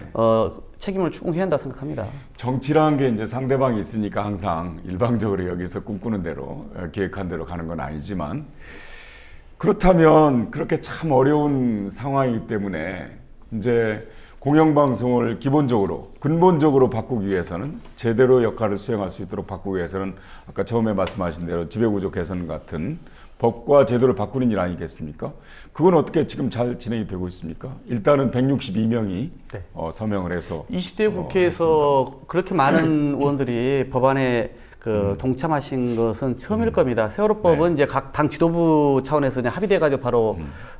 책임을 충분히 해야 한다 생각합니다. 정치라는 게 이제 상대방이 있으니까 항상 일방적으로 여기서 꿈꾸는 대로 계획한 대로 가는 건 아니지만 그렇다면 그렇게 참 어려운 상황이기 때문에 이제 공영방송을 기본적으로 근본적으로 바꾸기 위해서는 제대로 역할을 수행할 수 있도록 바꾸기 위해서는 아까 처음에 말씀하신 대로 지배구조 개선 같은 법과 제도를 바꾸는 일 아니겠습니까? 그건 어떻게 지금 잘 진행이 되고 있습니까? 일단은 162명이 서명을 해서 20대 국회에서 그렇게 많은 의원들이 법안에 동참하신 것은 처음일 겁니다. 세월호법은 이제 각 당 지도부 차원에서 그냥 합의돼가지고 바로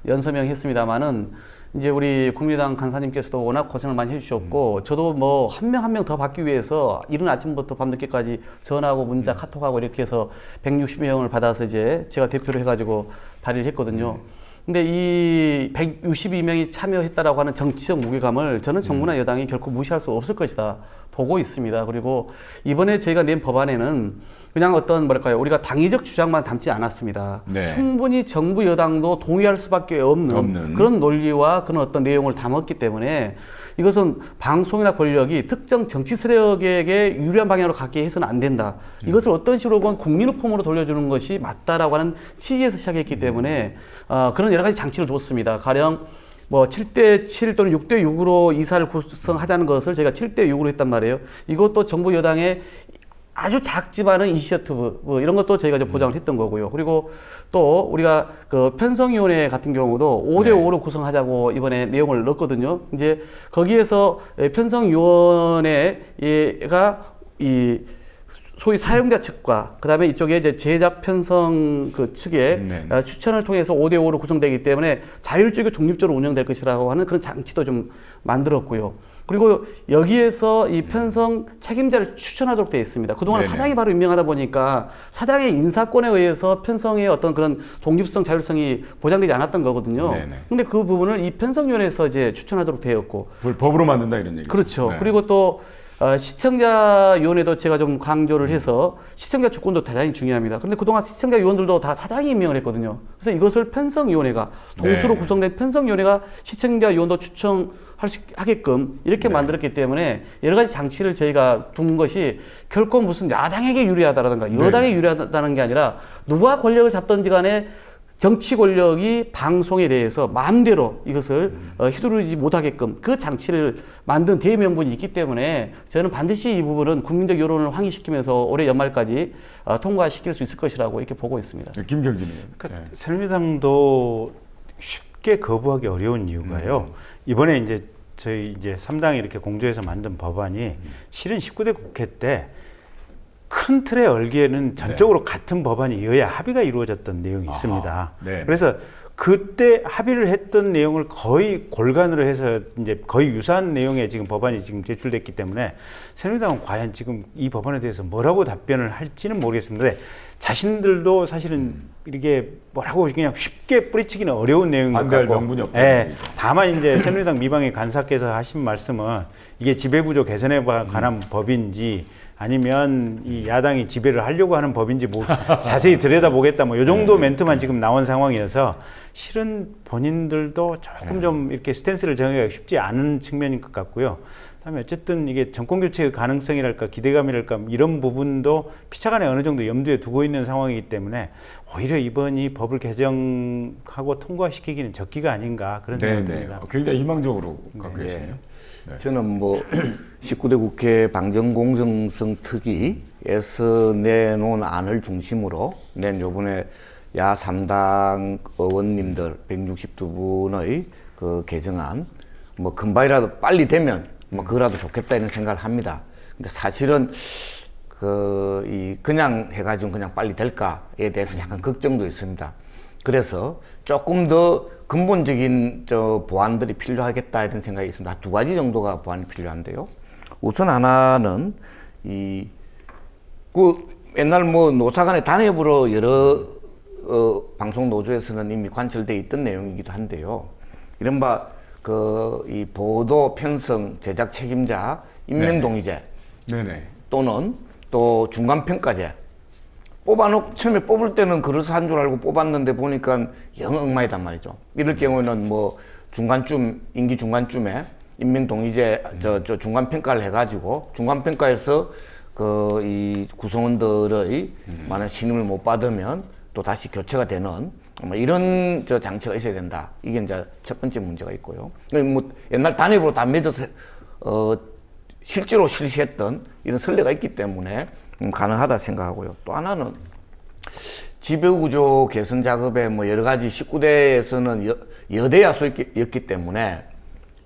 연서명했습니다만은 이제 우리 국민의당 간사님께서도 워낙 고생을 많이 해주셨고 저도 뭐 한 명 한 명 더 받기 위해서 이른 아침부터 밤늦게까지 전화하고 문자 카톡하고 이렇게 해서 160명을 받아서 이제 제가 대표를 해가지고 발의를 했거든요. 근데 이 162명이 참여했다라고 하는 정치적 무게감을 저는 정부나 여당이 결코 무시할 수 없을 것이다 보고 있습니다. 그리고 이번에 저희가 낸 법안에는 그냥 어떤 뭐랄까요 우리가 당위적 주장만 담지 않았습니다. 네. 충분히 정부 여당도 동의할 수밖에 없는 그런 논리와 그런 어떤 내용을 담았기 때문에 이것은 방송이나 권력이 특정 정치 세력에게 유리한 방향으로 가게 해서는 안 된다. 이것을 어떤 식으로건 국민의 품으로 돌려주는 것이 맞다라고 하는 취지에서 시작했기 때문에 그런 여러 가지 장치를 뒀습니다. 가령 뭐 7대7 또는 6대6으로 이사를 구성하자는 것을 저희가 7대6으로 했단 말이에요. 이것도 정부 여당의 아주 작지만은 이니셔티브 뭐 이런 것도 저희가 이제 보장을 했던 거고요. 그리고 또 우리가 그 편성위원회 같은 경우도 5대5로 구성하자고 이번에 내용을 넣었거든요. 이제 거기에서 편성위원회가 이 소위 사용자 측과 그다음에 이쪽에 이제 제작 편성 그 측의 추천을 통해서 5대5로 구성되기 때문에 자율적이고 독립적으로 운영될 것이라고 하는 그런 장치도 좀 만들었고요. 그리고 여기에서 이 편성 책임자를 추천하도록 되어 있습니다. 그동안 사장이 바로 임명하다 보니까 사장의 인사권에 의해서 편성의 어떤 그런 독립성, 자율성이 보장되지 않았던 거거든요. 근데 그 부분을 이 편성위원회에서 이제 추천하도록 되었고. 그걸 법으로 만든다 이런 얘기죠. 그렇죠. 그리고 또 시청자위원회도 제가 좀 강조를 해서 시청자 주권도 대단히 중요합니다. 그런데 그동안 시청자위원들도 다 사장이 임명을 했거든요. 그래서 이것을 편성위원회가 동수로 구성된 편성위원회가 시청자위원도 추천할 수 하게끔 이렇게 만들었기 때문에 여러 가지 장치를 저희가 둔 것이 결코 무슨 야당에게 유리하다라든가 여당에 유리하다는 게 아니라 누가 권력을 잡든지 간에 정치 권력이 방송에 대해서 마음대로 이것을 휘두르지 못하게끔 그 장치를 만든 대명분이 있기 때문에 저는 반드시 이 부분은 국민적 여론을 환기시키면서 올해 연말까지 통과시킬 수 있을 것이라고 이렇게 보고 있습니다. 김경진 의원. 그러니까 새누리당도 쉽게 거부하기 어려운 이유가요. 이번에 이제 저희 이제 3당이 이렇게 공조해서 만든 법안이 실은 19대 국회 때 큰 틀의 얼기에는 전적으로 같은 법안이 여야 합의가 이루어졌던 내용이 있습니다. 그래서 그때 합의를 했던 내용을 거의 골간으로 해서 이제 거의 유사한 내용의 지금 법안이 지금 제출됐기 때문에 새누리당은 과연 지금 이 법안에 대해서 뭐라고 답변을 할지는 모르겠습니다. 자신들도 사실은 이렇게 뭐라고 그냥 쉽게 뿌리치기는 어려운 내용인 것 반대할 같고, 명분이 없다는 예, 얘기죠. 다만 이제 새누리당 미방의 간사께서 하신 말씀은 이게 지배구조 개선에 관한 법인지 아니면 이 야당이 지배를 하려고 하는 법인지 뭐 자세히 들여다보겠다 뭐 요 정도 멘트만 지금 나온 상황이어서 실은 본인들도 조금 좀 이렇게 스탠스를 정하기가 쉽지 않은 측면인 것 같고요. 그다음에 어쨌든 이게 정권 교체의 가능성이랄까 기대감이랄까 이런 부분도 피차간에 어느 정도 염두에 두고 있는 상황이기 때문에 오히려 이번이 법을 개정하고 통과시키기는 적기가 아닌가 그런 생각이 네네. 듭니다. 굉장히 희망적으로 갖고 계시네요. 네. 저는 뭐 19대 국회 방정공정성 특위에서 내놓은 안을 중심으로 낸 요번에 야 3당 의원님들 162분의 그 개정안 뭐 금방이라도 빨리 되면 뭐 그거라도 좋겠다 이런 생각을 합니다. 근데 사실은 그냥 해가지고 그냥 빨리 될까에 대해서 약간 걱정도 있습니다. 그래서 조금 더 근본적인 보완들이 필요하겠다 이런 생각이 있습니다. 두 가지 정도가 보완이 필요한데요. 우선 하나는 옛날 뭐 노사간의 단협으로 여러 방송 노조에서는 이미 관철돼 있던 내용이기도 한데요. 이른바 이 보도 편성 제작 책임자 임명동의제 네네. 또는 또 중간평가제 처음에 뽑을 때는 그래서 한 줄 알고 뽑았는데 보니까 영 엉망이단 말이죠. 이럴 경우에는 뭐 임기 중간쯤에 임명동의제 저 중간평가를 해가지고 중간평가에서 이 구성원들의 많은 신임을 못 받으면 또 다시 교체가 되는 뭐 이런 장치가 있어야 된다. 이게 이제 첫 번째 문제가 있고요. 뭐 옛날 단협으로 다 맺어서 실제로 실시했던 이런 선례가 있기 때문에 가능하다 생각하고요. 또 하나는 지배구조 개선 작업에 뭐 여러 가지 19대에서는 여대야수였기 때문에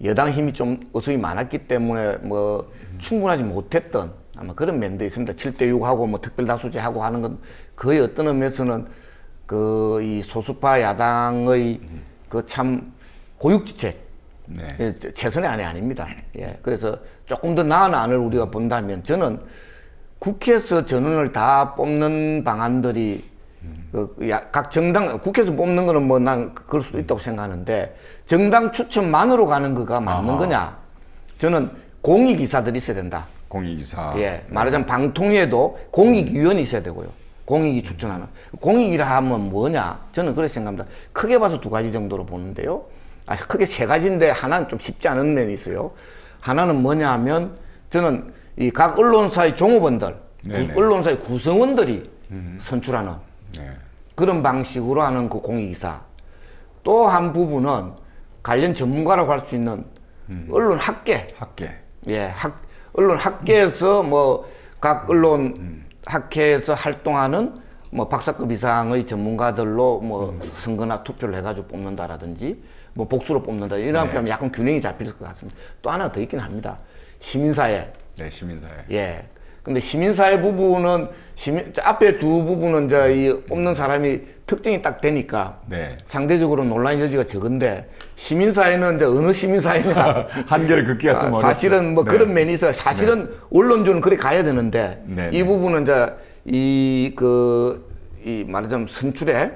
여당 힘이 좀 어수이 많았기 때문에 뭐 충분하지 못했던 아마 그런 면도 있습니다. 7대6하고 뭐 특별다수제하고 하는 건 거의 어떤 의미에서는 이 소수파 야당의 참 고육지책 네. 최선의 안이 아닙니다. 예. 그래서 조금 더 나은 안을 우리가 본다면 저는 국회에서 전원을 다 뽑는 방안들이 각 정당 국회에서 뽑는 거는 뭐 난 그럴 수도 있다고 생각하는데 정당 추천만으로 가는 거가 맞는 거냐? 저는 공익이사들이 있어야 된다. 공익이사. 예. 말하자면 방통위에도 공익위원이 있어야 되고요. 공익이 추천하는. 공익이라 하면 뭐냐? 저는 그렇게 생각합니다. 크게 봐서 두 가지 정도로 보는데요. 크게 세 가지인데 하나는 좀 쉽지 않은 면이 있어요. 하나는 뭐냐 하면 저는 이 각 언론사의 종업원들, 언론사의 구성원들이 선출하는 네. 그런 방식으로 하는 그 공익이사. 또 한 부분은 관련 전문가라고 할 수 있는 언론 학계. 예, 언론 학계에서 뭐 각 언론 학회에서 활동하는 뭐 박사급 이상의 전문가들로 뭐 선거나 투표를 해가지고 뽑는다라든지 뭐 복수로 뽑는다 이런 하면 약간 균형이 잡힐 것 같습니다. 또 하나 더 있긴 합니다. 시민사회. 네, 시민사회. 예. 근데 시민사회 부분은 앞에 두 부분은 이제 이 뽑는 사람이 특징이 딱 되니까 네. 상대적으로 논란 여지가 적은데 시민사회는 이제 어느 시민사회냐 한계를 긋기가 좀 어렵죠. 사실은 뭐 네. 그런 면이 있어요. 사실은 언론주는 그래 가야 되는데 네, 이 네. 부분은 이제 이 말하자면 선출에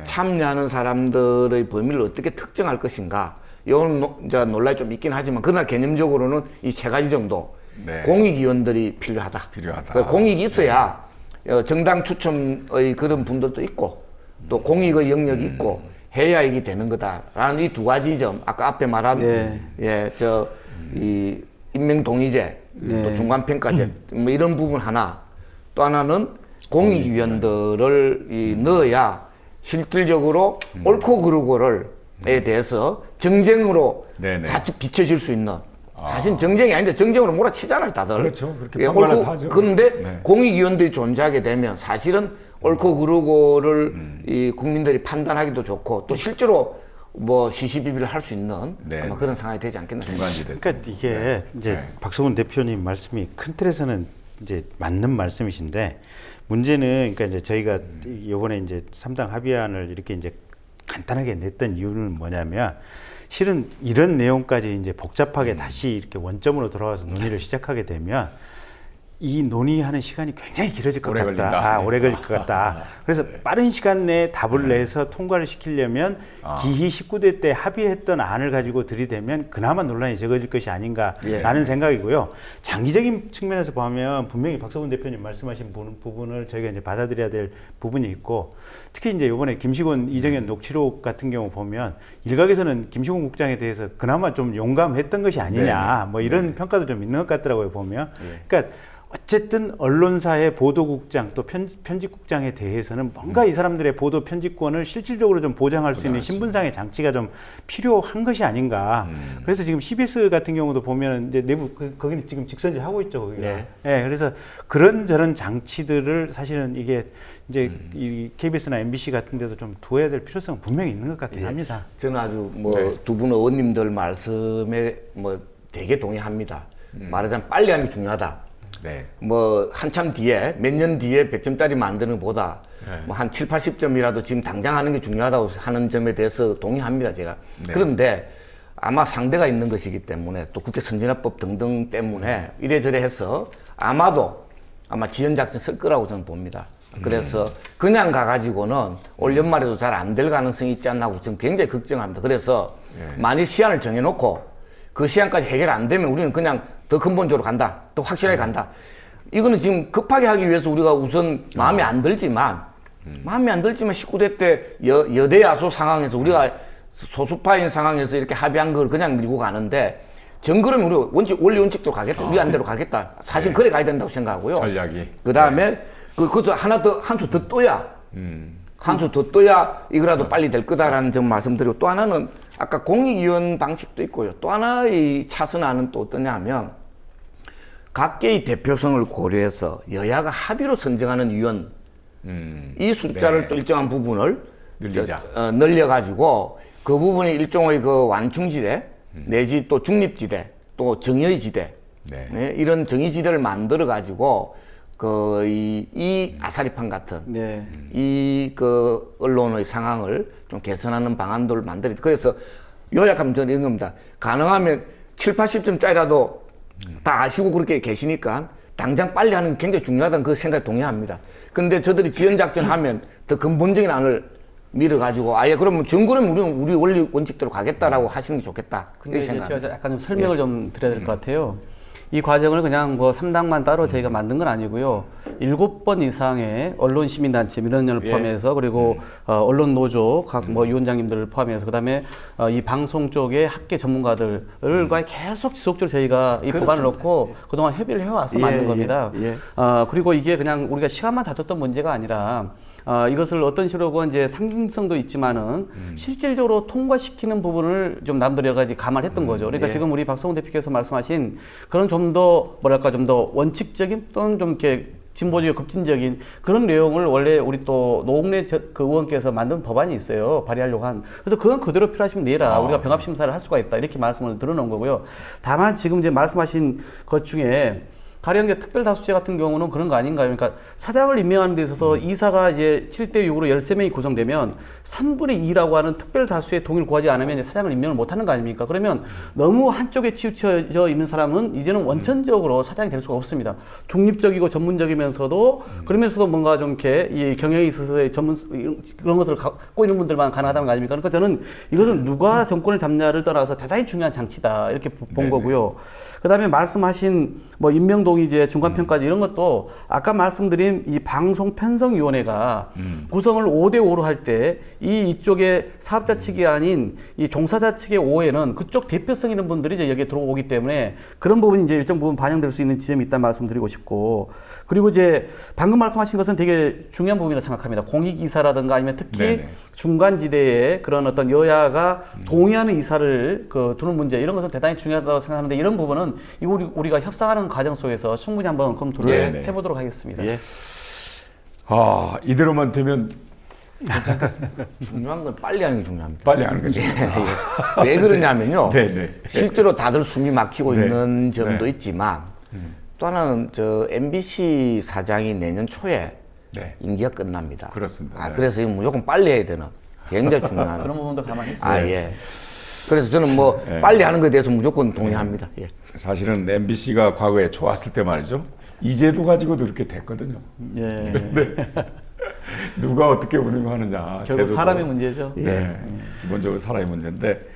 참여하는 사람들의 범위를 어떻게 특정할 것인가 이런 이제 논란이 좀 있긴 하지만 그러나 개념적으로는 이 세 가지 정도 네. 공익위원들이 필요하다. 그러니까 공익이 있어야 정당 추첨의 그런 분들도 있고 또 공익의 영역이 있고 해야 이게 되는 거다라는 이 두 가지 점 아까 앞에 말한 이 임명동의제 또 중간평가제 뭐 이런 부분 하나 또 하나는 공익위원들을 넣어야 실질적으로 옳고 그르고를에 대해서 정쟁으로 네네. 자칫 비춰질 수 있는 사실 정쟁이 아닌데 정쟁으로 몰아치잖아요 다들. 그렇죠. 그렇게 예, 판단해서 하죠. 그런데 네. 공익위원들이 존재하게 되면 사실은 옳고 그르고를 이 국민들이 판단하기도 좋고 또 실제로 뭐 시시비비를 할 수 있는 네. 아마 그런 상황이 되지 않겠나 중간지대. 그러니까 이게 이제 박성훈 대표님 말씀이 큰 틀에서는 이제 맞는 말씀이신데 문제는 그러니까 이제 저희가 이번에 이제 3당 합의안을 이렇게 이제 간단하게 냈던 이유는 뭐냐면 실은 이런 내용까지 이제 복잡하게 다시 이렇게 원점으로 돌아와서 논의를 시작하게 되면 이 논의하는 시간이 굉장히 길어질 것 오래 같다. 걸린다. 오래 걸릴 것 같다. 그래서 빠른 시간 내에 답을 내서 통과를 시키려면 기희 19대 때 합의했던 안을 가지고 들이대면 그나마 논란이 적어질 것이 아닌가라는 생각이고요. 장기적인 측면에서 보면 분명히 박서분 대표님 말씀하신 부분을 저희가 이제 받아들여야 될 부분이 있고, 특히 이제 이번에 김시곤, 이정현 녹취록 같은 경우 보면 일각에서는 김시곤 국장에 대해서 그나마 좀 용감했던 것이 아니냐, 뭐 이런 평가도 좀 있는 것 같더라고요, 보면. 그러니까 어쨌든 언론사의 보도국장 또 편집국장에 대해서는 뭔가 이 사람들의 보도 편집권을 실질적으로 좀 보장할 수 있는 신분상의 장치가 좀 필요한 것이 아닌가. 그래서 지금 CBS 같은 경우도 보면 이제 내부 거기는 지금 직선제 하고 있죠, 거기가. 네. 그래서 그런 저런 장치들을 사실은 이게 이제 이 KBS나 MBC 같은 데도 좀 두어야 될 필요성은 분명히 있는 것 같긴 합니다. 저는 아주 뭐 두 분 의원님들 말씀에 뭐 되게 동의합니다. 말하자면 빨리 하는 게 중요하다. 네. 뭐 한참 뒤에 몇 년 뒤에 100점짜리 만드는 것보다 뭐 한 7, 80점이라도 지금 당장 하는 게 중요하다고 하는 점에 대해서 동의합니다, 제가. 그런데 아마 상대가 있는 것이기 때문에 또 국회 선진화법 등등 때문에 이래저래 해서 아마 지연작전 쓸 거라고 저는 봅니다. 그래서 그냥 가가지고는 올 연말에도 잘 안 될 가능성이 있지 않나 하고 저는 굉장히 걱정합니다. 그래서 만일 시한을 정해놓고 그 시한까지 해결 안 되면 우리는 그냥 더 근본적으로 간다. 또 확실하게 간다. 이거는 지금 급하게 하기 위해서 우리가 우선 마음에 안 들지만 19대 때 여대 야소 상황에서 우리가 소수파인 상황에서 이렇게 합의한 걸 그냥 밀고 가는데 정그러면 우리 원리 원칙대로 가겠다. 우리 안대로 가겠다. 사실 그래 가야 된다고 생각하고요. 전략이. 그 다음에 그것도 한 수 더 떠야 한 수 더 떠야 이거라도 빨리 될 거다라는 점 말씀드리고, 또 하나는 아까 공익위원 방식도 있고요. 또 하나의 차선안은 또 어떠냐 하면 각계의 대표성을 고려해서 여야가 합의로 선정하는 위원 이 숫자를 또 일정한 부분을 늘리자. 늘려가지고 그 부분이 일종의 그 완충지대 내지 또 중립지대 또 정의지대 이런 정의지대를 만들어가지고 이 아사리판 같은 이 그 언론의 상황을 좀 개선하는 방안들을 만들어. 그래서 요약하면 저는 이런 겁니다. 가능하면 7, 80점짜리라도 다 아시고 그렇게 계시니까 당장 빨리 하는 게 굉장히 중요하다는 그 생각에 동의합니다. 근데 저들이 지연작전 하면 더 근본적인 안을 밀어가지고 아예 그러면 정부는 우리 원리 원칙대로 가겠다라고 하시는 게 좋겠다. 근데 이제 제가 약간 좀 설명을 좀 드려야 될 것 같아요. 이 과정을 그냥 뭐 3당만 따로 저희가 만든 건 아니고요. 7번 이상의 언론 시민단체 민원연을 포함해서 그리고 언론 노조 각 뭐 위원장님들을 포함해서 그다음에 이 방송 쪽의 학계 전문가들과 계속 지속적으로 저희가 이 법안을 넣고 그동안 협의를 해와서 만든 겁니다. 그리고 이게 그냥 우리가 시간만 다퉜던 문제가 아니라 이것을 어떤 식으로 이제 상징성도 있지만은 실질적으로 통과시키는 부분을 좀 남들이 여러 가지 감안했던 거죠. 그러니까 지금 우리 박성훈 대표께서 말씀하신 그런 좀 더 뭐랄까 좀 더 원칙적인 또는 좀 이렇게 진보적이고 급진적인 그런 내용을 원래 우리 또 노웅래 그 의원께서 만든 법안이 있어요. 발의하려고 한. 그래서 그건 그대로 필요하시면 내라. 우리가 병합심사를 할 수가 있다. 이렇게 말씀을 들어놓은 거고요. 다만 지금 이제 말씀하신 것 중에 가령 이제 특별다수제 같은 경우는 그런 거 아닌가요? 그러니까 사장을 임명하는 데 있어서 이사가 이제 7대6으로 13명이 구성되면 3분의 2라고 하는 특별다수의 동의를 구하지 않으면 이제 사장을 임명을 못 하는 거 아닙니까? 그러면 너무 한쪽에 치우쳐져 있는 사람은 이제는 원천적으로 사장이 될 수가 없습니다. 중립적이고 전문적이면서도 그러면서도 뭔가 좀 이렇게 이 경영에 있어서의 전문 그런 것을 갖고 있는 분들만 가능하다는 거 아닙니까? 그러니까 저는 이것은 누가 정권을 잡냐를 떠나서 대단히 중요한 장치다. 이렇게 본 거고요. 그 다음에 말씀하신 뭐 임명동의제, 중간평가제 이런 것도 아까 말씀드린 이 방송편성위원회가 구성을 5대5로 할 때 이쪽에 사업자 측이 아닌 이 종사자 측의 5회는 그쪽 대표성 있는 분들이 이제 여기에 들어오기 때문에 그런 부분이 이제 일정 부분 반영될 수 있는 지점이 있다는 말씀 드리고 싶고, 그리고 이제 방금 말씀하신 것은 되게 중요한 부분이라고 생각합니다. 공익이사라든가 아니면 특히 중간지대에 그런 어떤 여야가 동의하는 이사를 두는 문제 이런 것은 대단히 중요하다고 생각하는데 이런 부분은 우리가 협상하는 과정 속에서 충분히 한번 검토를 해보도록 하겠습니다. 이대로만 되면 괜찮겠습니다. 중요한 건 빨리 하는 게 중요합니다. 빨리 하는 거죠. 왜 그러냐면요. 실제로 다들 숨이 막히고 있는 점도 있지만 또 하나는 MBC 사장이 내년 초에 임기가 끝납니다. 그렇습니다. 그래서 이거 무조건 빨리 해야 되는 굉장히 중요한. 그런 부분도 감안했어요. 아, 예. 그래서 저는 뭐 예. 빨리 하는 것에 대해서 무조건 동의합니다. 예. 사실은 MBC가 과거에 좋았을 때 말이죠. 이 제도 가지고도 이렇게 됐거든요. 예. 누가 어떻게 운영하느냐. 결국 제도도. 사람의 문제죠. 네, 기본적으로 사람의 문제인데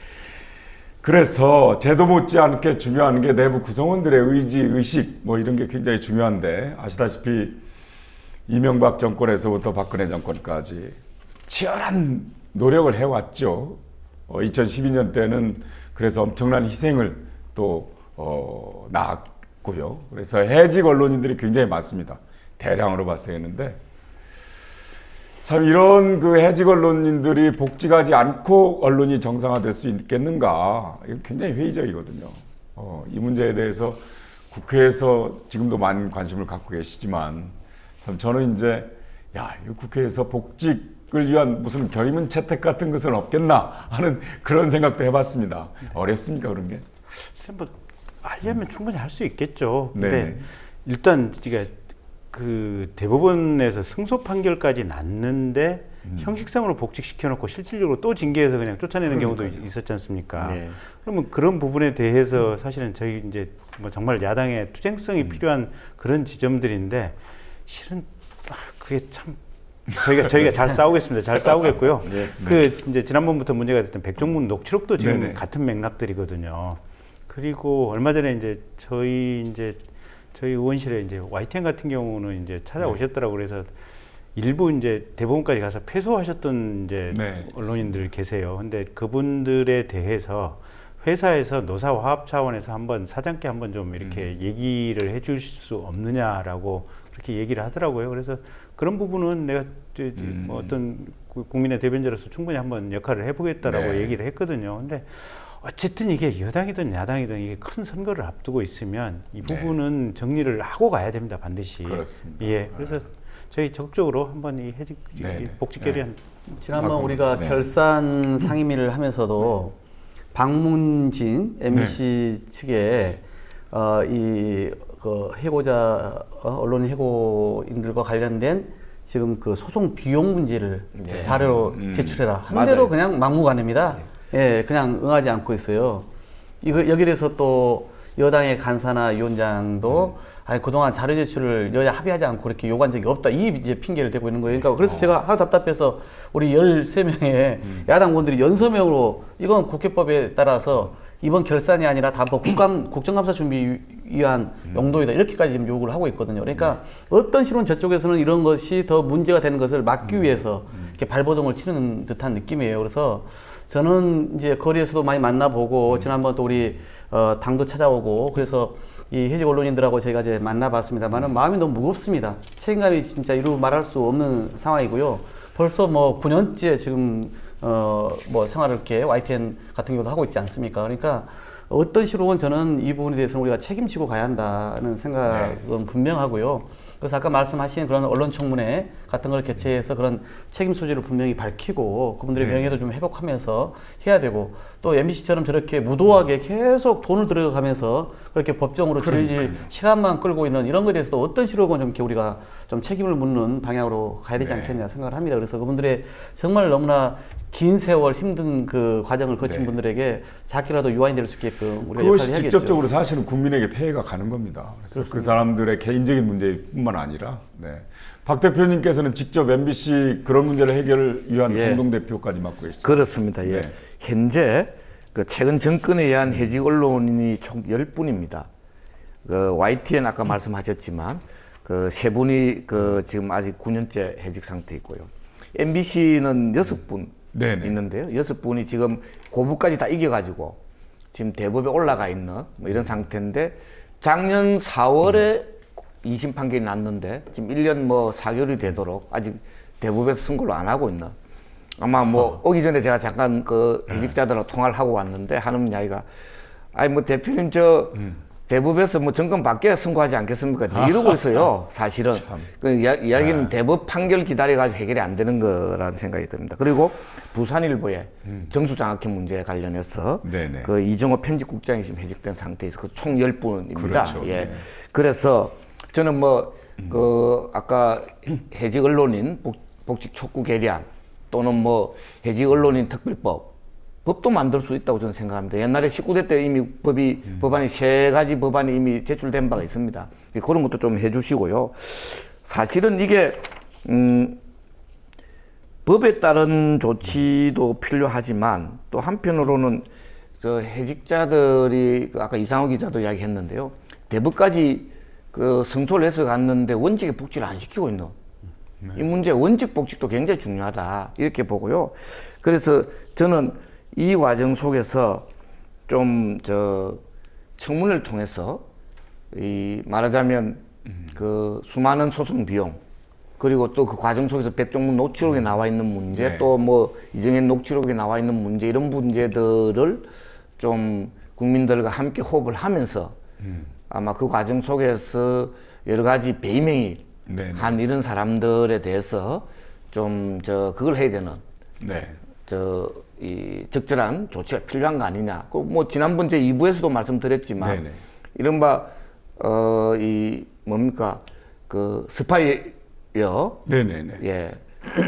그래서 제도 못지않게 중요한 게 내부 구성원들의 의지, 의식 뭐 이런 게 굉장히 중요한데 아시다시피 이명박 정권에서부터 박근혜 정권까지 치열한 노력을 해왔죠. 2012년 때는 그래서 엄청난 희생을 또 낳았고요. 그래서 해직 언론인들이 굉장히 많습니다. 대량으로 발생했는데 참 이런 그 해직 언론인들이 복직하지 않고 언론이 정상화될 수 있겠는가? 이거 굉장히 회의적이거든요. 이 문제에 대해서 국회에서 지금도 많은 관심을 갖고 계시지만 참 저는 이제 이 국회에서 복직을 위한 무슨 결의문 채택 같은 것은 없겠나 하는 그런 생각도 해봤습니다. 어렵습니까 그런 게? 뭐 하려면 충분히 할 수 있겠죠. 근데 네네. 일단 제가 그 대법원에서 승소 판결까지 났는데 형식상으로 복직시켜놓고 실질적으로 또 징계해서 그냥 쫓아내는 경우도 있었지 않습니까? 네. 그러면 그런 부분에 대해서 사실은 저희 이제 뭐 정말 야당의 투쟁성이 필요한 그런 지점들인데 실은 그게 참 저희가 잘 싸우겠습니다. 잘 싸우겠고요. 그 이제 지난번부터 문제가 됐던 백종문 녹취록도 지금 네네. 같은 맥락들이거든요. 그리고 얼마 전에 이제 저희 의원실에 이제 YTN 같은 경우는 이제 찾아오셨더라고 그래서 일부 이제 대법원까지 가서 패소하셨던 이제 네, 언론인들 계세요. 근데 그분들에 대해서 회사에서 노사 화합 차원에서 한번 사장께 한번 좀 이렇게 얘기를 해줄 수 없느냐라고 그렇게 얘기를 하더라고요. 그래서 그런 부분은 내가 뭐 어떤 국민의 대변자로서 충분히 한번 역할을 해보겠다라고 네. 얘기를 했거든요. 근데 어쨌든 이게 여당이든 야당이든 이게 큰 선거를 앞두고 있으면 이 부분은 정리를 하고 가야 됩니다. 반드시. 그렇습니다. 예. 그래서 저희 적극적으로 한번 이 해직 네. 복직 결의안 지난번 우리가 결산 상임위를 하면서도 박문진 MBC 측에 그 해고자 언론 해고인들과 관련된 지금 그 소송 비용 문제를 자료로 제출해라 하는데도 그냥 막무가내입니다. 예, 그냥 응하지 않고 있어요. 여기에 대해서 또 여당의 간사나 위원장도 아니 그동안 자료 제출을 여야 합의하지 않고 이렇게 요구한 적이 없다. 이 이제 핑계를 대고 있는 거예요. 그러니까 그래서 제가 하도 답답해서 우리 13명의 야당 의원들이 연서명으로 이건 국회법에 따라서 이번 결산이 아니라 다음번 국정감사 준비 위한 용도이다. 이렇게까지 지금 요구를 하고 있거든요. 그러니까 어떤 식으로는 저쪽에서는 이런 것이 더 문제가 되는 것을 막기 위해서 이렇게 발버둥을 치는 듯한 느낌이에요. 그래서 저는 이제 거리에서도 많이 만나보고 지난번 또 우리 당도 찾아오고 그래서 이 해직 언론인들하고 저희가 이제 만나봤습니다만은 마음이 너무 무겁습니다. 책임감이 진짜 이루 말할 수 없는 상황이고요. 벌써 뭐 9년째 지금 뭐 생활을 이렇게 YTN 같은 경우도 하고 있지 않습니까? 그러니까 어떤 식으로는 저는 이 부분에 대해서는 우리가 책임지고 가야 한다는 생각은 분명하고요. 그래서 아까 말씀하신 그런 언론청문회 같은 걸 개최해서 그런 책임 소재를 분명히 밝히고 그분들의 명예도 좀 회복하면서 해야 되고 또 MBC처럼 저렇게 무도하게 계속 돈을 들어가면서 그렇게 법정으로 질질 시간만 끌고 있는 이런 것에 대해서도 어떤 식으로 좀 이렇게 우리가 좀 책임을 묻는 방향으로 가야 되지 않겠냐 생각을 합니다. 그래서 그분들의 정말 너무나 긴 세월 힘든 그 과정을 거친 분들에게 작게라도 유한이 될 수 있게끔 우리가 그것이 역할을 해야겠죠. 직접적으로 사실은 국민에게 폐해가 가는 겁니다. 그래서 그 사람들의 개인적인 문제뿐만 아니라 박 대표님께서는 직접 MBC 그런 문제를 해결을 위한 공동대표까지 맡고 계시죠. 그렇습니다. 예. 현재 그 최근 정권에 의한 해직 언론인이 총 10분입니다. 그 YTN 아까 말씀하셨지만 그 세 분이 그 지금 아직 9년째 해직 상태 있고요. MBC는 6분 있는데요. 6분이 지금 고부까지 다 이겨가지고 지금 대법에 올라가 있는 뭐 이런 상태인데 작년 4월에 2심 판결이 났는데 지금 1년 뭐 4개월이 되도록 아직 대법에서 선고를 안 하고 있나. 아마 뭐 오기 전에 제가 잠깐 그 해직자들하고 통화를 하고 왔는데 하는 이야기가 아니 뭐 대표님 저 대법에서 뭐 정권 바뀌어야 선고하지 않겠습니까? 이러고 있어요. 사실은 그 이야기는 대법 판결 기다려가지고 해결이 안 되는 거라는 생각이 듭니다. 그리고 부산일보의 정수장학회 문제에 관련해서 그 이정호 편집국장이 지금 해직된 상태에서 그 총 10분입니다. 그렇죠. 예. 그래서 저는 뭐 그 아까 해직 언론인 복직 촉구 결의안 또는 뭐 해직 언론인 특별법, 법도 만들 수 있다고 저는 생각합니다. 옛날에 19대 때 이미 법안이 3가지 법안이 이미 제출된 바가 있습니다. 그런 것도 좀 해주시고요. 사실은 이게 법에 따른 조치도 필요하지만 또 한편으로는 저 해직자들이 아까 이상호 기자도 이야기했는데요. 대법까지 그 승소를 해서 갔는데 원직의 복지를 안 시키고 있는 이 문제, 원직 복직도 굉장히 중요하다 이렇게 보고요. 그래서 저는 이 과정 속에서 좀 청문회를 통해서 이 말하자면 그 수많은 소송 비용 그리고 또 그 과정 속에서 백종문 녹취록에 나와 있는 문제, 네. 또 뭐 이정현 녹취록에 나와 있는 문제, 이런 문제들을 좀 국민들과 함께 호흡을 하면서 아마 그 과정 속에서 여러 가지 배임행위 네, 네. 한 이런 사람들에 대해서 좀 그걸 해야 되는 네. 이 적절한 조치가 필요한 거 아니냐. 그 뭐 지난번 제 2부에서도 말씀드렸지만 네네. 이른바 이 뭡니까 그 스파이어 네네네. 예.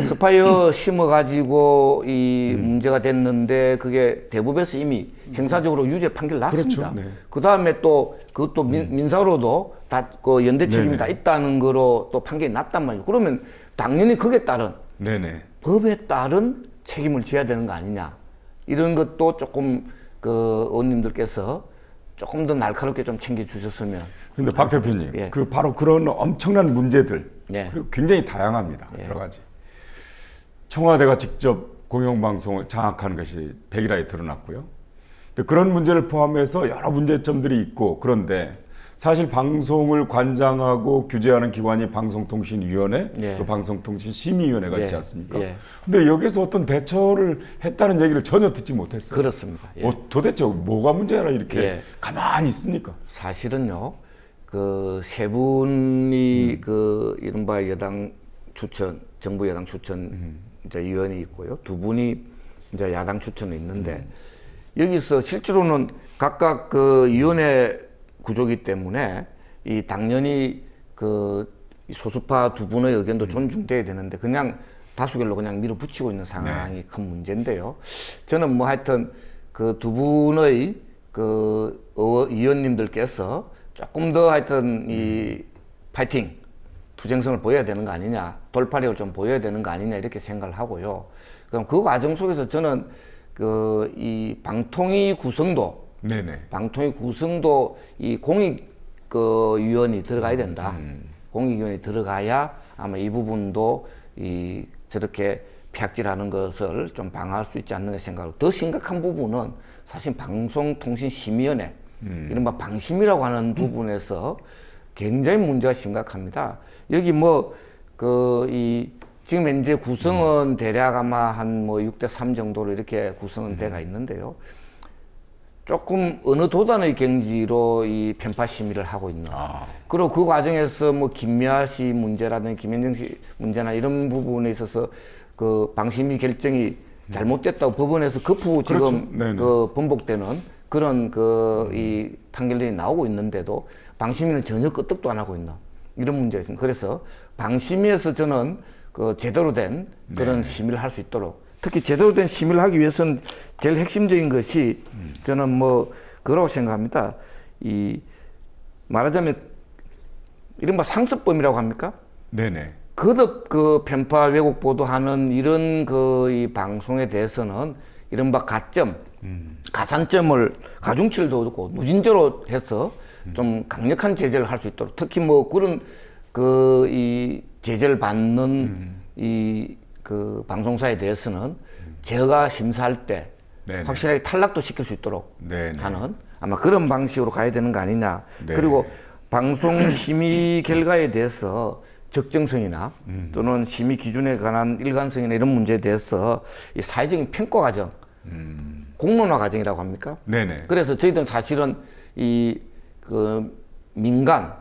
스파이어 심어가지고 이 문제가 됐는데 그게 대법에서 이미 형사적으로 유죄 판결 났습니다. 그렇죠. 네. 그 다음에 또 그것도 민사로도 다 그 연대 책임이 네네. 다 있다는 거로 또 판결이 났단 말이에요. 그러면 당연히 거기에 따른 네네. 법에 따른 책임을 져야 되는 거 아니냐. 이런 것도 조금 그 의원님들께서 조금 더 날카롭게 좀 챙겨주셨으면. 근데 박 대표님, 예. 그 바로 그런 엄청난 문제들, 예. 그리고 굉장히 다양합니다. 여러 가지. 청와대가 직접 공영방송을 장악하는 것이 백일하에 드러났고요. 근데 그런 문제를 포함해서 여러 문제점들이 있고, 그런데 사실 방송을 관장하고 규제하는 기관이 방송통신위원회, 예. 또 방송통신심의위원회가 있지 예. 않습니까? 예. 근데 여기서 어떤 대처를 했다는 얘기를 전혀 듣지 못했어요. 그렇습니다. 예. 도대체 뭐가 문제라 이렇게 예. 가만히 있습니까? 사실은요, 그 세 분이 그 이른바 여당 추천, 정부 여당 추천 이제 위원이 있고요. 2분이 이제 야당 추천이 있는데 여기서 실제로는 각각 그 위원회 구조기 때문에 이 당연히 그 소수파 2분의 의견도 존중돼야 되는데 그냥 다수결로 그냥 밀어붙이고 있는 상황이 큰 문제인데요. 저는 뭐 하여튼 그 2분의 그 위원님들께서 조금 더 하여튼 이 파이팅, 투쟁성을 보여야 되는 거 아니냐, 돌파력을 좀 보여야 되는 거 아니냐 이렇게 생각을 하고요. 그럼 그 과정 속에서 저는 그 이 방통위 구성도 방통위 구성도 이 공익 그 위원이 들어가야 된다. 공익위원이 들어가야 아마 이 부분도 이 저렇게 폐악질하는 것을 좀 방어할 수 있지 않는가 생각하고 더 심각한 부분은 사실 방송통신심의위원회 이른바 방심이라고 하는 부분에서 굉장히 문제가 심각합니다. 여기 뭐 그 이 지금 현재 구성은 대략 아마 한 뭐 6대3 정도로 이렇게 구성은 돼가 있는데요. 조금 어느 도단의 경지로 이 편파 심의를 하고 있는. 그리고 그 과정에서 뭐 김미아 씨 문제라든지 김현정 씨 문제나 이런 부분에 있어서 그 방심위 결정이 잘못됐다고 법원에서 거푸 지금 그렇죠. 그 번복되는 그런 그 이 판결이 나오고 있는데도 방심위는 전혀 끄떡도 안 하고 있는 이런 문제가 있습니다. 그래서 방심위에서 저는 그 제대로 된 그런 심의를 할 수 있도록 특히 제대로 된 심의를 하기 위해서는 제일 핵심적인 것이 저는 뭐 그라고 생각합니다. 이 말하자면 이른바 상습범이라고 합니까? 네네. 거듭 그 편파 왜곡 보도하는 이런 그 이 방송에 대해서는 이른바 가점, 가산점을 가중치를 둬두고 무진저로 해서 좀 강력한 제재를 할 수 있도록 특히 뭐 그런 그 이 제재를 받는 이 그 방송사에 대해서는 제가 심사할 때 네네. 확실하게 탈락도 시킬 수 있도록 네네. 하는 아마 그런 방식으로 가야 되는 거 아니냐. 네. 그리고 방송 심의 결과에 대해서 적정성이나 또는 심의 기준에 관한 일관성이나 이런 문제에 대해서 이 사회적인 평가 과정, 공론화 과정이라고 합니까? 네네. 그래서 저희들은 사실은 이 그 민간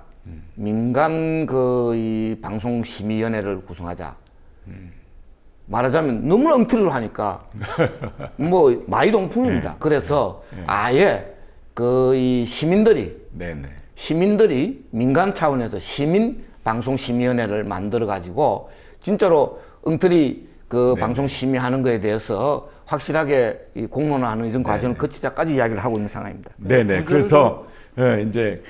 그 이 방송심의위원회를 구성하자. 말하자면 너무 엉터리로 하니까 뭐 마이동풍입니다. 그래서 아예 그 이 네네. 시민들이 민간 차원에서 시민 방송심의위원회를 만들어 가지고 진짜로 엉터리 그 네. 방송 심의하는 거에 대해서 확실하게 이 공론화하는 이런 과정을 거치자까지 이야기를 하고 있는 상황입니다. 네네. 그래서 이제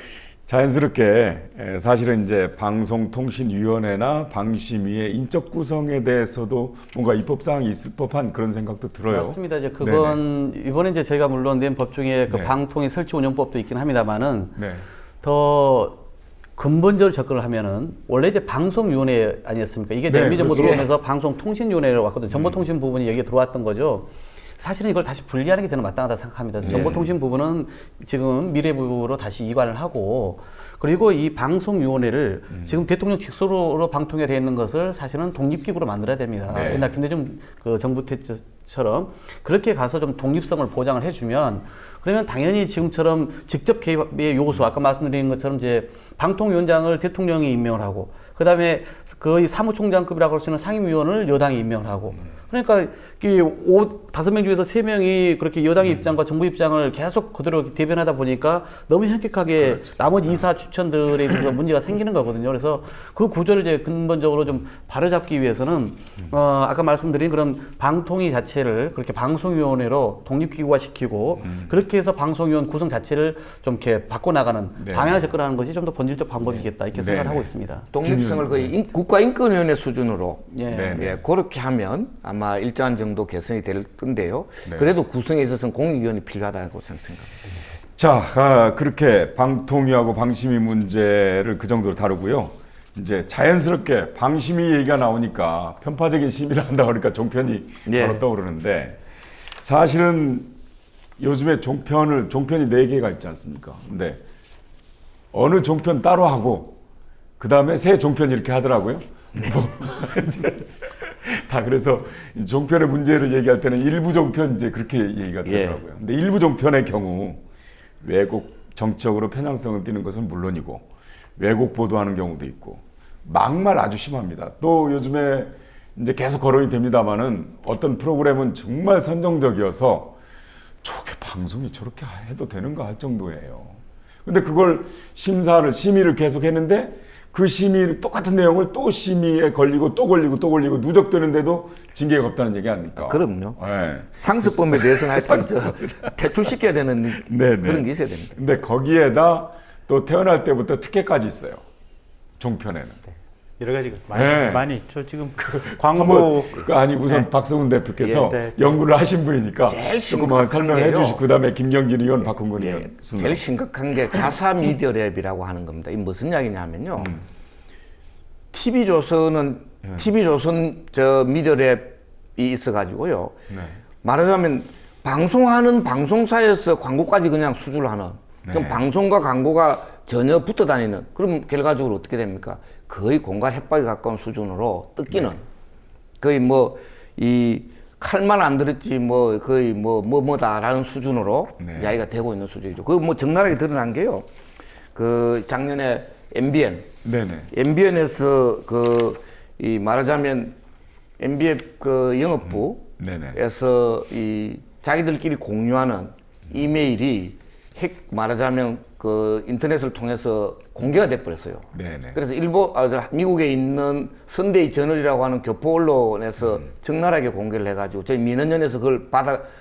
자연스럽게 사실은 이제 방송통신위원회나 방심위의 인적 구성에 대해서도 뭔가 입법 사항이 있을 법한 그런 생각도 들어요. 맞습니다. 이제 그건 이번에 이제 저희가 물론 낸 법 중에 그 네. 방통위 설치 운영법도 있긴 합니다만은 네. 더 근본적으로 접근을 하면은 원래 이제 방송위원회 아니었습니까? 이게 네, MB 정부 그렇죠. 들어오면서 방송통신위원회로 왔거든요. 정보통신 부분이 여기에 들어왔던 거죠. 사실은 이걸 다시 분리하는 게 저는 마땅하다 생각합니다. 네. 정보통신 부분은 지금 미래부로 다시 이관을 하고 그리고 이 방송위원회를 지금 대통령 직속으로 방통위가 되어 있는 것을 사실은 독립기구로 만들어야 됩니다. 네. 옛날 김대중 그 정부 때처럼 그렇게 가서 좀 독립성을 보장을 해주면 그러면 당연히 지금처럼 직접 개입의 요소 아까 말씀드린 것처럼 이제 방통위원장을 대통령이 임명을 하고 그다음에 거의 사무총장급이라고 할 수 있는 상임위원을 여당이 임명을 하고 그러니까 이 5명 중에서 3명이 그렇게 여당의 입장과 정부 입장을 계속 그대로 대변하다 보니까 너무 현격하게 나머지 이사 추천들에 있어서 문제가 생기는 거거든요. 그래서 그 구조를 이제 근본적으로 좀 바로잡기 위해서는 아까 말씀드린 그런 방통위 자체를 그렇게 방송위원회로 독립기구화 시키고 그렇게 해서 방송위원 구성 자체를 좀 이렇게 바꿔나가는 네. 방향을 접근하는 것이 좀 더 본질적 방법이겠다 이렇게 생각을 하고 있습니다. 독립성을 거의 국가인권위원회 수준으로 예. 네. 그렇게 하면 아마 일정한 정도 개선이 될 건데요. 네. 그래도 구성에 있어서는 공익위원회 필요하다고 생각합니다. 자, 그렇게 방통위하고 방심위 문제를 그 정도로 다루고요. 이제 자연스럽게 방심위 얘기가 나오니까 편파적인 심의를 한다고 그러니까 종편이 예. 바로 떠오르는데 사실은 요즘에 종편이 4개가 있지 않습니까? 근데 어느 종편 따로 하고 그 다음에 새 종편 이렇게 하더라고요. 이제 다 그래서 이 종편의 문제를 얘기할 때는 일부 종편 이제 그렇게 얘기가 되더라고요. 근데 일부 종편의 경우 왜곡 정적으로 편향성을 띠는 것은 물론이고 왜곡 보도하는 경우도 있고 막말 아주 심합니다. 또 요즘에 이제 계속 거론이 됩니다만은 어떤 프로그램은 정말 선정적이어서 저게 방송이 저렇게 해도 되는가 할 정도예요. 근데 그걸 심의를 계속 했는데 그 심의 똑같은 내용을 또 심의에 걸리고 또 걸리고 또 걸리고 누적되는데도 징계가 없다는 얘기 아닙니까? 그럼요. 네. 상습범에 대해서는 하여튼 퇴출시켜야 되는 네, 그런 게 있어야 됩니다. 근데 거기에다 또 태어날 때부터 특혜까지 있어요. 종편에는. 여러 가지가 네. 많이 저 지금 그 광고 우선 박성훈 대표께서 네. 연구를 하신 분이니까 제일 조금만 심각한 설명해 게요. 주시고 그다음에 김경진 의원, 박홍근 예, 의원 순으로. 제일 심각한 게 자사 미디어 랩이라고 하는 겁니다. 이 무슨 이야기냐면요. TV조선은 TV조선 저 미디어 랩이 있어가지고요. 네. 말하자면 방송하는 방송사에서 광고까지 그냥 수주를 하는. 그럼 네. 방송과 광고가 전혀 붙어 다니는. 그럼 결과적으로 어떻게 됩니까? 거의 공갈 협박에 가까운 수준으로 뜯기는. 거의 뭐 이 칼만 안 들었지 뭐 거의 뭐다라는 수준으로 네. 이야기가 되고 있는 수준이죠. 그 뭐 적나라하게 드러난 게요. 그 작년에 MBN 네네. MBN에서 이 말하자면 MBN 그 네네. 영업부에서 이 자기들끼리 공유하는 이메일이 말하자면 그 인터넷을 통해서 공개가 돼 버렸어요. 네네. 그래서 미국에 있는 선데이 저널이라고 하는 교포 언론에서 적나라하게 공개를 해가지고 저희 민원연에서 그걸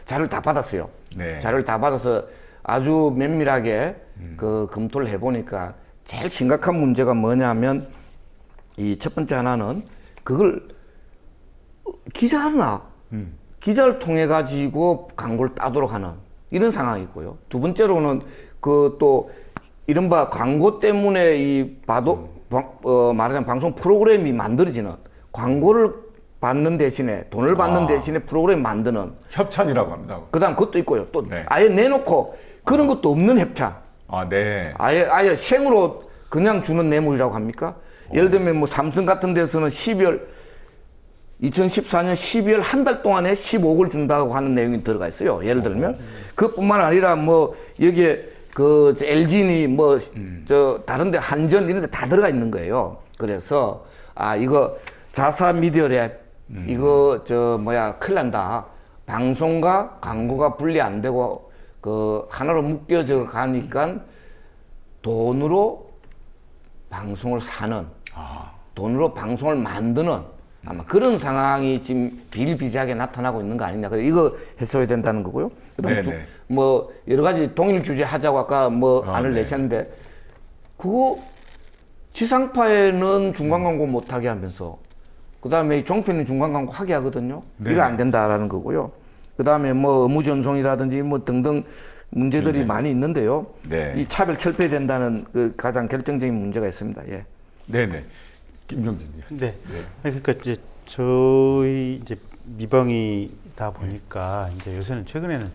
자료를 다 받았어요. 네. 자료를 다 받아서 아주 면밀하게 그 검토를 해보니까 제일 심각한 문제가 뭐냐면 이 첫 번째 하나는 그걸 기자를 통해 가지고 광고를 따도록 하는 이런 상황이 있고요. 두 번째로는 그 또 이른바 광고 때문에 이 말하자면 방송 프로그램이 만들어지는 광고를 받는 대신에 돈을 받는 대신에 프로그램 만드는 협찬이라고 합니다. 그다음 그것도 있고요. 또 네. 아예 내놓고 그런 것도 없는 협찬. 아, 네. 아예 생으로 그냥 주는 뇌물이라고 합니까? 예를 들면 뭐 삼성 같은 데서는 2014년 12월 한 달 동안에 15억을 준다고 하는 내용이 들어가 있어요. 예를 들면 그뿐만 아니라 뭐 여기에 그 LG니 뭐 저 다른데 한전 이런 데 다 들어가 있는 거예요. 그래서 이거 자사 미디어 랩 이거 큰일 난다. 방송과 광고가 분리 안 되고 그 하나로 묶여져 가니까 돈으로 방송을 사는 돈으로 방송을 만드는 아마 그런 상황이 지금 비일비재하게 나타나고 있는 거 아니냐. 그래서 이거 해소해야 된다는 거고요. 그다음에 네네. 뭐 여러 가지 동일 규제 하자고 아까 뭐 안을 네. 내셨는데 그거 지상파에는 중간 광고 못하게 하면서 그다음에 종편은 중간 광고 하게 하거든요. 네. 이거 안 된다라는 거고요. 그다음에 뭐 업무 전송이라든지 뭐 등등 문제들이 많이 있는데요. 네. 이 차별 철폐된다는 그 가장 결정적인 문제가 있습니다. 예. 네네. 김정진. 네. 아니, 그러니까 이제 저희 이제 미방이다 보니까 이제 요새는 최근에는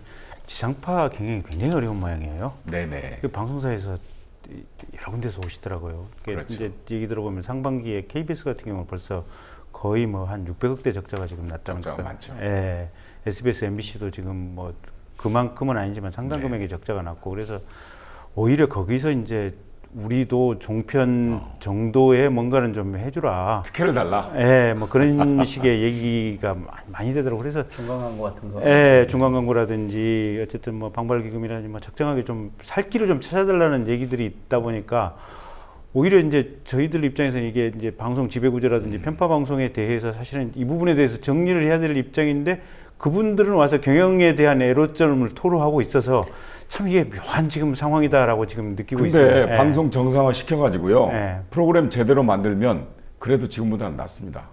지상파 경영이 굉장히 어려운 모양이에요. 네네. 그 방송사에서 여러 군데서 오시더라고요. 그렇죠. 이제 얘기 들어보면 상반기에 KBS 같은 경우는 벌써 거의 뭐 한 600억대 적자가 지금 났다는 적자가 거. 많죠. 예. SBS, MBC도 지금 뭐 그만큼은 아니지만 상당 네. 금액의 적자가 났고 그래서 오히려 거기서 이제 우리도 종편 정도의 뭔가는 좀 해주라. 특혜를 달라. 예, 뭐 그런 식의 얘기가 많이 되더라고요. 그래서 중간 광고 같은 거. 예, 중간 광고라든지 어쨌든 뭐 방발기금이라든지 뭐 적정하게 좀 살 길을 좀 찾아달라는 얘기들이 있다 보니까 오히려 이제 저희들 입장에서는 이게 이제 방송 지배구조라든지 편파 방송에 대해서 사실은 이 부분에 대해서 정리를 해야 될 입장인데 그분들은 와서 경영에 대한 애로점을 토로하고 있어서 참 이게 묘한 지금 상황이다라고 지금 느끼고 있어요. 근데 예. 방송 정상화 시켜가지고요. 네. 프로그램 제대로 만들면 그래도 지금보다는 낫습니다.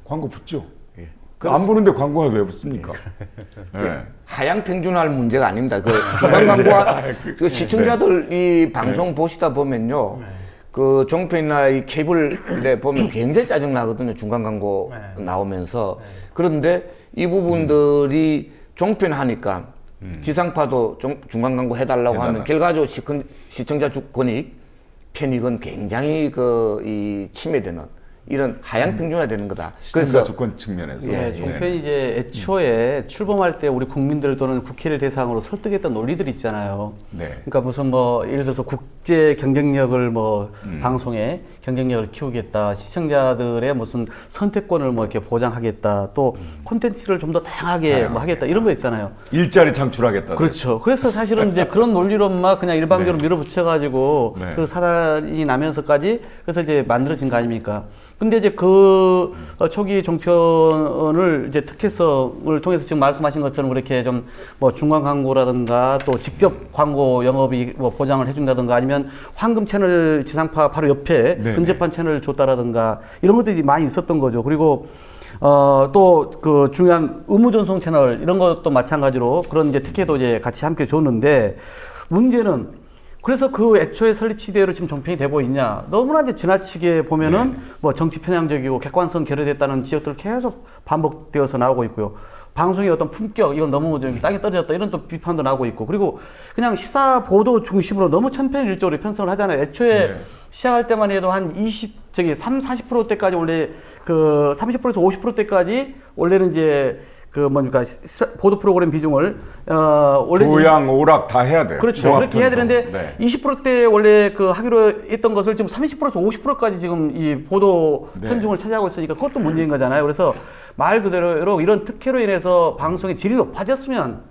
광고 붙죠. 예. 안 부는데 광고가 왜 붙습니까? 예. 하향 평준화할 문제가 아닙니다. 그 중간 광고와 그 시청자들 이 방송 보시다 보면요. 그 종편이나 이 케이블에 보면 굉장히 짜증 나거든요. 중간 광고 나오면서. 그런데 이 부분들이 종편 하니까 지상파도 중간 광고 해달라고 하면 결과적으로 시청자 권익, 편익은 굉장히 이 침해되는 이런 하향 평준화되는 거다. 시청자 주권 측면에서. 예, 종편이 이제 애초에 출범할 때 우리 국민들 또는 국회를 대상으로 설득했던 논리들이 있잖아요. 네. 그러니까 무슨 뭐 예를 들어서 국제 경쟁력을 뭐 방송의 경쟁력을 키우겠다, 시청자들의 무슨 선택권을 뭐 이렇게 보장하겠다, 또 콘텐츠를 좀 더 다양하게 뭐 하겠다 이런 거 있잖아요. 일자리 창출하겠다. 그렇죠. 그래서 사실은 이제 그런 논리로만 그냥 일방적으로 밀어붙여가지고 네. 그 사단이 나면서까지 그래서 이제 만들어진 거 아닙니까? 근데 이제 그 초기 종편을 이제 특혜성을 통해서 지금 말씀하신 것처럼 그렇게 좀 뭐 중간 광고라든가 또 직접 광고 영업이 뭐 보장을 해준다든가 아니면 황금 채널 지상파 바로 옆에 네네. 근접한 채널을 줬다라든가 이런 것들이 많이 있었던 거죠. 그리고 또 그 중요한 의무전송 채널 이런 것도 마찬가지로 그런 이제 특혜도 이제 같이 함께 줬는데 문제는 그래서 그 애초에 설립 시대로 지금 종편이 되고 있냐. 너무나 이제 지나치게 보면은 뭐 정치 편향적이고 객관성 결여됐다는 지적들 계속 반복되어서 나오고 있고요. 방송의 어떤 품격, 이건 너무 좀 땅에 떨어졌다 이런 또 비판도 나오고 있고. 그리고 그냥 시사 보도 중심으로 너무 천편일조로 편성을 하잖아요. 애초에 시작할 때만 해도 한 40%대까지 원래 그 30%에서 50%대까지 원래는 이제 그 뭡니까 보도 프로그램 비중을 원래 교양, 오락 다 해야 돼요. 그렇죠. 종합 그렇게 해야 편성. 되는데 네. 20%대 원래 그 하기로 했던 것을 지금 30%에서 50%까지 지금 이 보도 네. 편중을 차지하고 있으니까 그것도 문제인 거잖아요. 그래서 말 그대로 이런 특혜로 인해서 방송의 질이 높아졌으면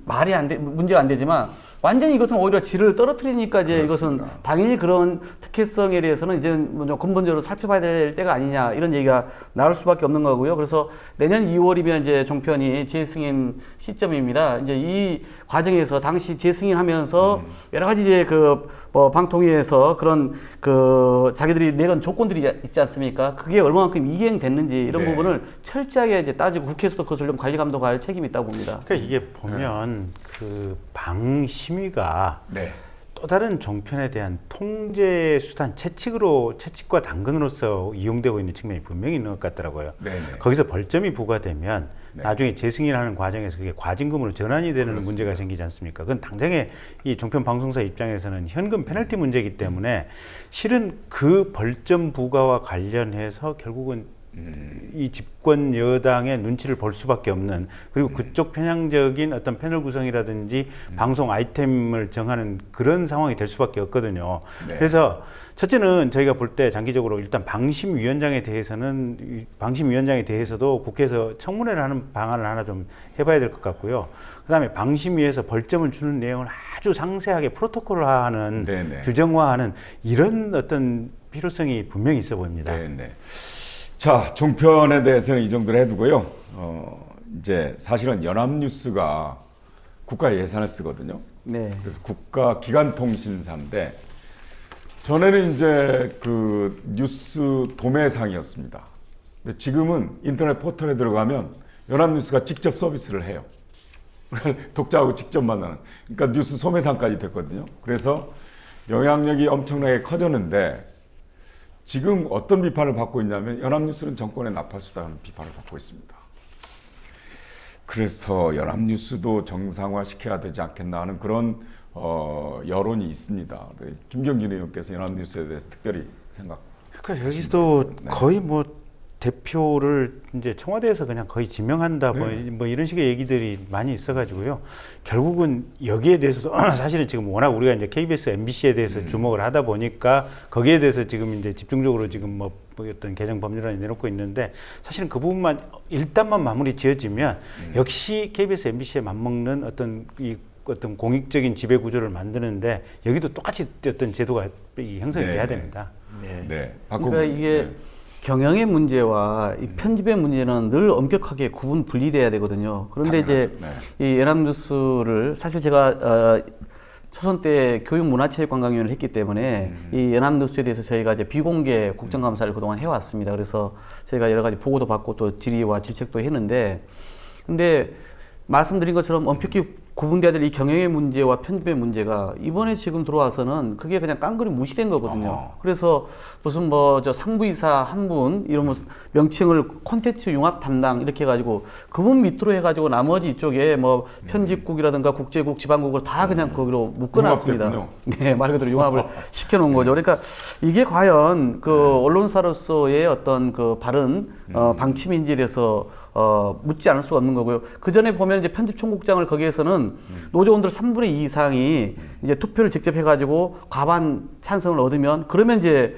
말이 문제가 안 되지만 완전히 이것은 오히려 질을 떨어뜨리니까 이제 그렇습니다. 이것은 당연히 그런 특혜성에 대해서는 이제 먼저 근본적으로 살펴봐야 될 때가 아니냐 이런 얘기가 나올 수밖에 없는 거고요. 그래서 내년 2월이면 이제 종편이 재승인 시점입니다. 이제 이 과정에서 당시 재승인하면서 여러 가지 이제 그 뭐 방통위에서 그런 그 자기들이 내건 조건들이 있지 않습니까? 그게 얼마만큼 이행됐는지 이런 네. 부분을 철저하게 이제 따지고 국회에서도 그것을 좀 관리 감독할 책임이 있다고 봅니다. 그러니까 이게 보면 그 방심위가 네. 또 다른 종편에 대한 통제 수단 채찍과 당근으로서 이용되고 있는 측면이 분명히 있는 것 같더라고요. 네네. 거기서 벌점이 부과되면 네. 나중에 재승인하는 과정에서 그게 과징금으로 전환이 되는 그렇습니다. 문제가 생기지 않습니까? 그건 당장에 이 종편 방송사 입장에서는 현금 페널티 문제이기 때문에 실은 그 벌점 부과와 관련해서 결국은 이 집권 여당의 눈치를 볼 수밖에 없는 그리고 그쪽 편향적인 어떤 패널 구성이라든지 방송 아이템을 정하는 그런 상황이 될 수밖에 없거든요. 네. 그래서 첫째는 저희가 볼 때 장기적으로 일단 방심위원장에 대해서도 국회에서 청문회를 하는 방안을 하나 좀 해봐야 될 것 같고요. 그다음에 방심위에서 벌점을 주는 내용을 아주 상세하게 프로토콜화하는 네네. 규정화하는 이런 어떤 필요성이 분명히 있어 보입니다. 네. 자, 종편에 대해서는 이 정도로 해두고요. 이제 사실은 연합뉴스가 국가 예산을 쓰거든요. 네. 그래서 국가 기관통신사인데 전에는 이제 그 뉴스 도매상이었습니다. 근데 지금은 인터넷 포털에 들어가면 연합뉴스가 직접 서비스를 해요. 독자하고 직접 만나는. 그러니까 뉴스 소매상까지 됐거든요. 그래서 영향력이 엄청나게 커졌는데 지금 어떤 비판을 받고 있냐면 연합뉴스는 정권의 나팔수다는 비판을 받고 있습니다. 그래서 연합뉴스도 정상화시켜야 되지 않겠나 하는 그런 여론이 있습니다. 김경진 의원께서 연합뉴스에 대해서 특별히 생각. 그러니까 여기서도 거의 뭐 대표를 이제 청와대에서 그냥 거의 지명한다 뭐 이런 식의 얘기들이 많이 있어가지고요. 결국은 여기에 대해서도 사실은 지금 워낙 우리가 이제 KBS, MBC에 대해서 주목을 하다 보니까 거기에 대해서 지금 이제 집중적으로 지금 뭐 어떤 개정 법률안을 내놓고 있는데 사실은 그 부분만 일단만 마무리 지어지면 역시 KBS, MBC에 맞먹는 어떤 어떤 공익적인 지배 구조를 만드는데 여기도 똑같이 어떤 제도가 형성이 돼야 됩니다. 네. 그러니까 이게 경영의 문제와 이 편집의 문제는 늘 엄격하게 구분 분리돼야 되거든요. 그런데 이제 이 연합뉴스를 사실 제가 초선 때 교육문화체육관광위원회를 했기 때문에 이 연합뉴스에 대해서 저희가 이제 비공개 국정감사를 그동안 해왔습니다. 그래서 저희가 여러 가지 보고도 받고 또 질의와 질책도 했는데, 근데 말씀드린 것처럼 엄격히 구분돼야 될 이 경영의 문제와 편집의 문제가 이번에 지금 들어와서는 그게 그냥 깡그리 무시된 거거든요. 그래서 무슨 뭐 저 상부이사 한 분 이런 명칭을 콘텐츠 융합 담당 이렇게 해가지고 그분 밑으로 해가지고 나머지 이쪽에 뭐 편집국이라든가 국제국, 지방국을 다 그냥 거기로 묶어놨습니다. 네, 말 그대로 융합을 시켜놓은 거죠. 그러니까 이게 과연 그 언론사로서의 어떤 그 바른 방침인지에 대해서 묻지 않을 수가 없는 거고요. 그 전에 보면 이제 편집총국장을 거기에서는 노조원들 3분의 2 이상이 이제 투표를 직접 해가지고 과반 찬성을 얻으면 그러면 이제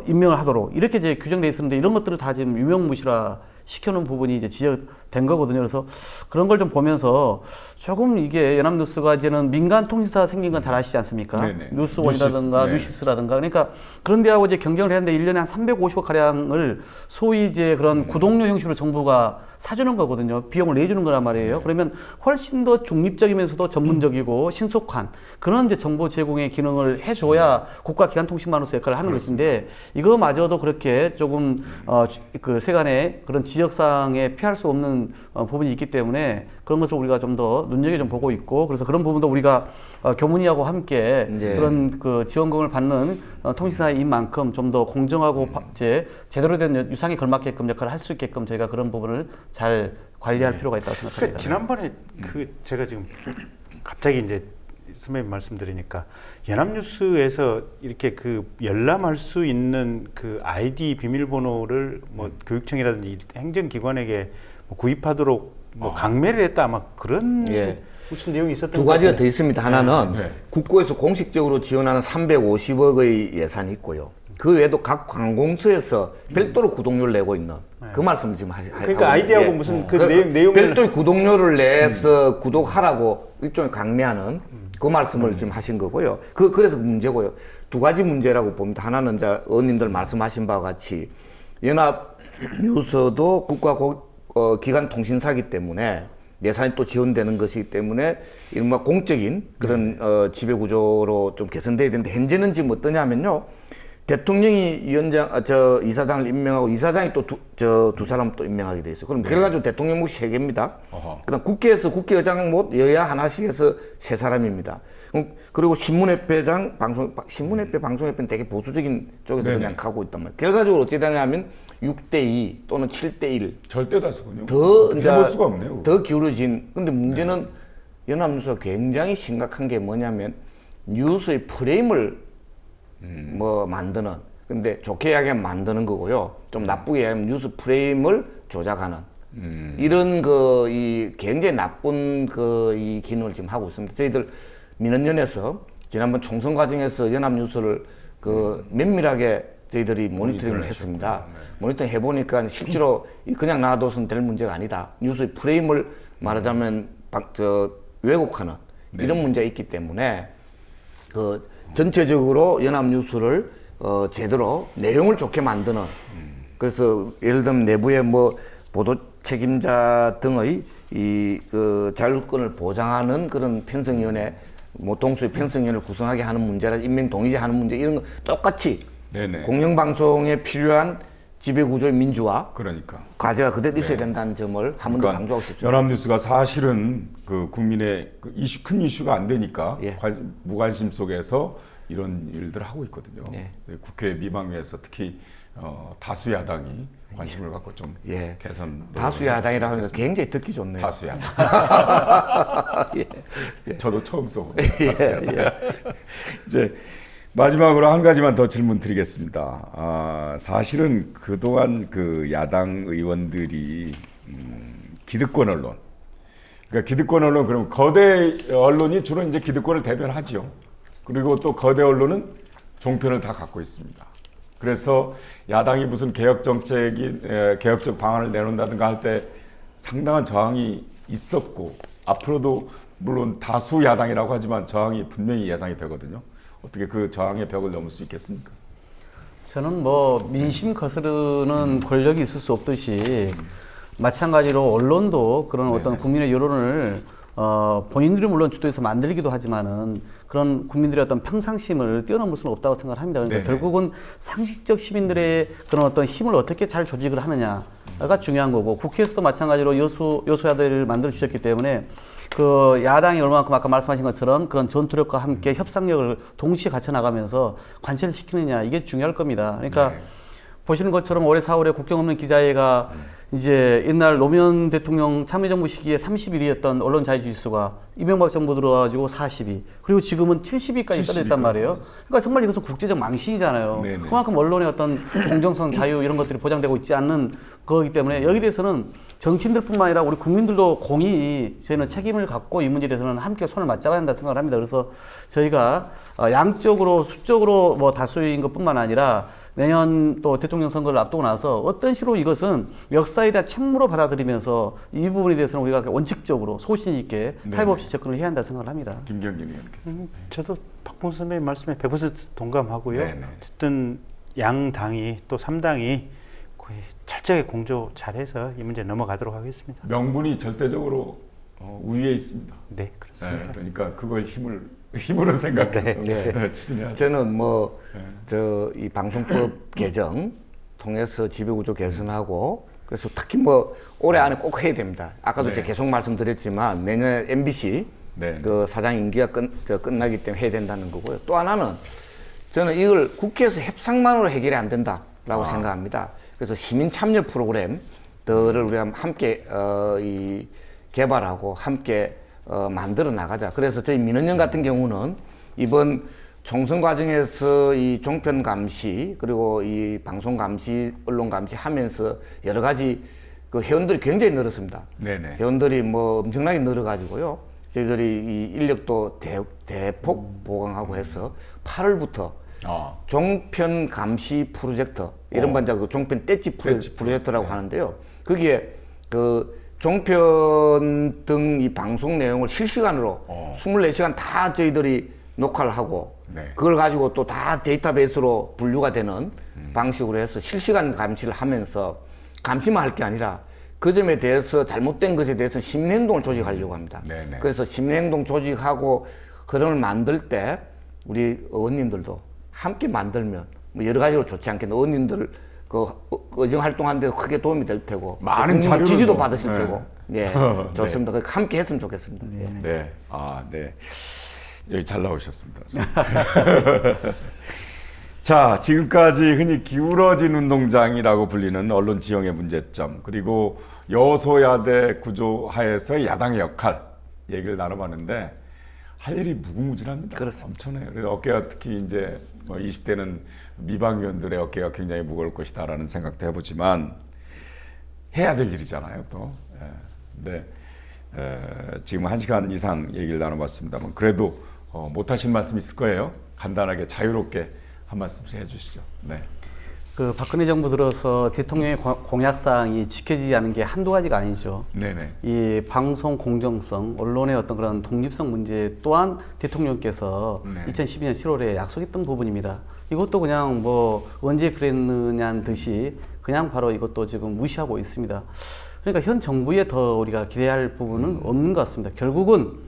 임명을 하도록 이렇게 이제 규정돼 있었는데 이런 것들을 다 지금 유명무실화 시켜놓은 부분이 이제 지적된 거거든요. 그래서 그런 걸 좀 보면서 조금 이게 연합뉴스가 이제는 민간 통신사 생긴 건 잘 아시지 않습니까? 네네. 뉴스원이라든가 뉴시스라든가 그러니까 그런 데하고 이제 경쟁을 했는데 1년에 한 350억 가량을 소위 이제 그런 구독료 형식으로 정부가 사주는 거거든요. 비용을 내주는 거란 말이에요. 그러면 훨씬 더 중립적이면서도 전문적이고 신속한 그런 이제 정보 제공의 기능을 해줘야 국가기관통신망으로서 역할을 하는 것인데 이거마저도 그렇게 조금 그 세간의 그런 지역상에 피할 수 없는 부분이 있기 때문에 그런 것을 우리가 좀 더 눈여겨 좀 보고 있고 그래서 그런 부분도 우리가 교문위하고 함께 그런 그 지원금을 받는 통신사인 만큼 좀 더 공정하고 제대로 된 유상에 걸맞게끔 역할을 할 수 있게끔 저희가 그런 부분을 잘 관리할 필요가 있다고 생각합니다. 지난번에 제가 지금 갑자기 이제 선배님 말씀드리니까 연합뉴스에서 이렇게 그 열람할 수 있는 그 아이디 비밀번호를 뭐 교육청이라든지 행정기관에게 뭐 구입하도록 뭐 강매를 했다 아마 그런 무슨 내용이 있었던 두 가지가 더 있습니다. 하나는 국고에서 공식적으로 지원하는 350억의 예산이 있고요. 그 외에도 각 관공서에서 별도로 구독료를 내고 있는 그 말씀을 지금 하고 그러니까 아이디하고 무슨 그 내용을 별도의 구독료를 내서 구독하라고 일종의 강매하는 그 말씀을 지금 하신 거고요. 그래서 문제고요. 두 가지 문제라고 봅니다. 하나는 이제 의원님들 말씀하신 바와 같이 연합뉴스도 기관 통신사이기 때문에 예산이 또 지원되는 것이기 때문에 이른바 공적인 그런 지배 구조로 좀 개선돼야 되는데 현재는 지금 어떠냐면요. 대통령이 이사장을 임명하고 이사장이 또 두 사람 또 임명하게 돼 있어요. 그럼 그래가지고 대통령 몫이 3개입니다. 그다음 국회에서 국회의장 몫 여야 하나씩 해서 3사람입니다. 그리고 신문협회장, 신문협회, 방송협회는 되게 보수적인 쪽에서 그냥 가고 있단 말이에요. 결과적으로 어찌 되냐면 6대2 또는 7대1 절대 다수군요. 더 수가 없네요. 더 기울어진. 근데 문제는 연합뉴스가 굉장히 심각한 게 뭐냐면 뉴스의 프레임을 뭐 만드는. 근데 좋게 이야기하면 만드는 거고요. 좀 나쁘게 이야기하면 뉴스 프레임을 조작하는 이런 이 굉장히 나쁜 이 기능을 지금 하고 있습니다. 저희들 민원연에서 지난번 총선 과정에서 연합뉴스를 면밀하게 저희들이 모니터링을 했습니다. 모니터링 해보니까 실제로 그냥 놔둬서는 될 문제가 아니다. 뉴스의 프레임을 말하자면 왜곡하는 이런 문제가 있기 때문에 전체적으로 연합뉴스를 제대로 내용을 좋게 만드는 그래서 예를 들면 내부에 뭐 보도 책임자 등의 그 자율권을 보장하는 그런 편성위원회, 뭐 동수의 편성위원회를 구성하게 하는 문제라 임명 동의제 하는 문제 이런 거 똑같이 네네. 공영방송에 필요한 지배구조의 민주화 그러니까. 과제가 그대로 있어야 된다는 점을 한 번 더 강조하고 싶습니다. 연합뉴스가 사실은 그 국민의 그 이슈, 큰 이슈가 안 되니까 예. 무관심 속에서 이런 일들을 하고 있거든요. 예. 국회 미방위에서 특히 다수 야당이 관심을 갖고 좀 예. 개선. 다수 야당이라고 하니까 굉장히 듣기 좋네요. 다수 야당. 예. 저도 처음 써보네요. 다수 야당. 이제 마지막으로 한 가지만 더 질문 드리겠습니다. 사실은 그동안 그 야당 의원들이 기득권 언론, 그러니까 기득권 언론 그러면 거대 언론이 주로 이제 기득권을 대변하지요. 그리고 또 거대 언론은 종편을 다 갖고 있습니다. 그래서 야당이 무슨 개혁적 방안을 내놓는다든가 할 때 상당한 저항이 있었고 앞으로도 물론 다수 야당이라고 하지만 저항이 분명히 예상이 되거든요. 어떻게 그 저항의 벽을 넘을 수 있겠습니까? 저는 뭐 민심 거스르는 권력이 있을 수 없듯이 마찬가지로 언론도 그런 어떤 국민의 여론을 본인들이 물론 주도해서 만들기도 하지만은 그런 국민들의 어떤 평상심을 뛰어넘을 수는 없다고 생각을 합니다. 그러니까 네네. 결국은 상식적 시민들의 그런 어떤 힘을 어떻게 잘 조직을 하느냐가 중요한 거고 국회에서도 마찬가지로 여소야대를 만들어 주셨기 때문에 그 야당이 얼마만큼 아까 말씀하신 것처럼 그런 전투력과 함께 협상력을 동시에 갖춰 나가면서 관철을 시키느냐 이게 중요할 겁니다. 그러니까 네. 보시는 것처럼 올해 4월에 국경 없는 기자회가 이제 옛날 노무현 대통령 참여정부 시기에 31위였던 언론 자유 지수가 이명박 정부 들어가지고 40위 그리고 지금은 70위까지 떨어졌단 말이에요. 그러니까 정말 이것은 국제적 망신이잖아요. 네네. 그만큼 언론의 어떤 공정성, 자유 이런 것들이 보장되고 있지 않는 거기 때문에 여기 대해서는 정치인들뿐만 아니라 우리 국민들도 공히 저희는 책임을 갖고 이 문제에 대해서는 함께 손을 맞잡아야 한다 생각을 합니다. 그래서 저희가 양적으로 수적으로 뭐 다수인 것뿐만 아니라 내년 또 대통령 선거를 앞두고 나서 어떤 식으로 이것은 역사에 대한 책무로 받아들이면서 이 부분에 대해서는 우리가 원칙적으로 소신 있게 타협 없이 접근을 해야 한다 생각을 합니다. 김경진 의원께서. 저도 박봉수 선배님 말씀에 100% 동감하고요. 네네. 어쨌든 양 당이 또 3당이 거의 철저하게 공조 잘해서 이 문제 넘어가도록 하겠습니다. 명분이 절대적으로 우위에 있습니다. 네, 그렇습니다. 네, 그러니까 그걸 힘으로 생각해서 네. 추진해야죠. 저는 뭐 이 방송법 개정 통해서 지배구조 개선하고 그래서 특히 뭐 올해 안에 꼭 해야 됩니다. 아까도 네. 제가 계속 말씀드렸지만 내년 MBC 네. 그 사장 임기가 끝나기 때문에 해야 된다는 거고요. 또 하나는 저는 이걸 국회에서 협상만으로 해결이 안 된다라고 생각합니다. 그래서 시민 참여 프로그램들을 우리가 함께 이 개발하고 함께 만들어 나가자. 그래서 저희 민원연 같은 경우는 이번 총선 과정에서 이 종편 감시 그리고 이 방송 감시, 언론 감시 하면서 여러 가지 그 회원들이 굉장히 늘었습니다. 네네. 회원들이 뭐 엄청나게 늘어가지고요. 저희들이 이 인력도 대폭 보강하고 해서 8월부터 종편 감시 프로젝트 이런 반자 그 종편 떼찌 프로젝트라고 하는데요. 거기에 그 종편 등 이 방송 내용을 실시간으로 24시간 다 저희들이 녹화를 하고 네. 그걸 가지고 또 다 데이터베이스로 분류가 되는 방식으로 해서 실시간 감시를 하면서 감시만 할 게 아니라 그 점에 대해서 잘못된 것에 대해서 시민행동을 조직하려고 합니다. 네네. 그래서 시민행동 조직하고 흐름을 만들 때 우리 의원님들도 함께 만들면 뭐 여러 가지로 좋지 않겠나. 의원님들 그 의정 활동하는데 크게 도움이 될 테고 많은 자료를 지지도 뭐, 받으실 네. 테고 예 좋습니다. 그러니까 함께 했으면 좋겠습니다. 예. 네. 네. 여기 잘 나오셨습니다. 자, 지금까지 흔히 기울어진 운동장이라고 불리는 언론 지형의 문제점 그리고 여소야대 구조 하에서 야당의 역할 얘기를 나눠봤는데 할 일이 무궁무진합니다. 그렇습니다. 엄청나요. 그래서 어깨가 특히 이제 뭐 20대는 미방위원들의 어깨가 굉장히 무거울 것이다라는 생각도 해보지만 해야 될 일이잖아요, 또. 근데 지금 1시간 이상 얘기를 나눠봤습니다만 그래도 못하신 말씀 있을 거예요. 간단하게 자유롭게 한 말씀씩 해주시죠. 네. 그 박근혜 정부 들어서 대통령의 공약사항이 지켜지지 않은 게 한두 가지가 아니죠. 네네. 이 방송 공정성, 언론의 어떤 그런 독립성 문제 또한 대통령께서 네. 2012년 7월에 약속했던 부분입니다. 이것도 그냥 뭐 언제 그랬느냐는 듯이 그냥 바로 이것도 지금 무시하고 있습니다. 그러니까 현 정부에 더 우리가 기대할 부분은 없는 것 같습니다. 결국은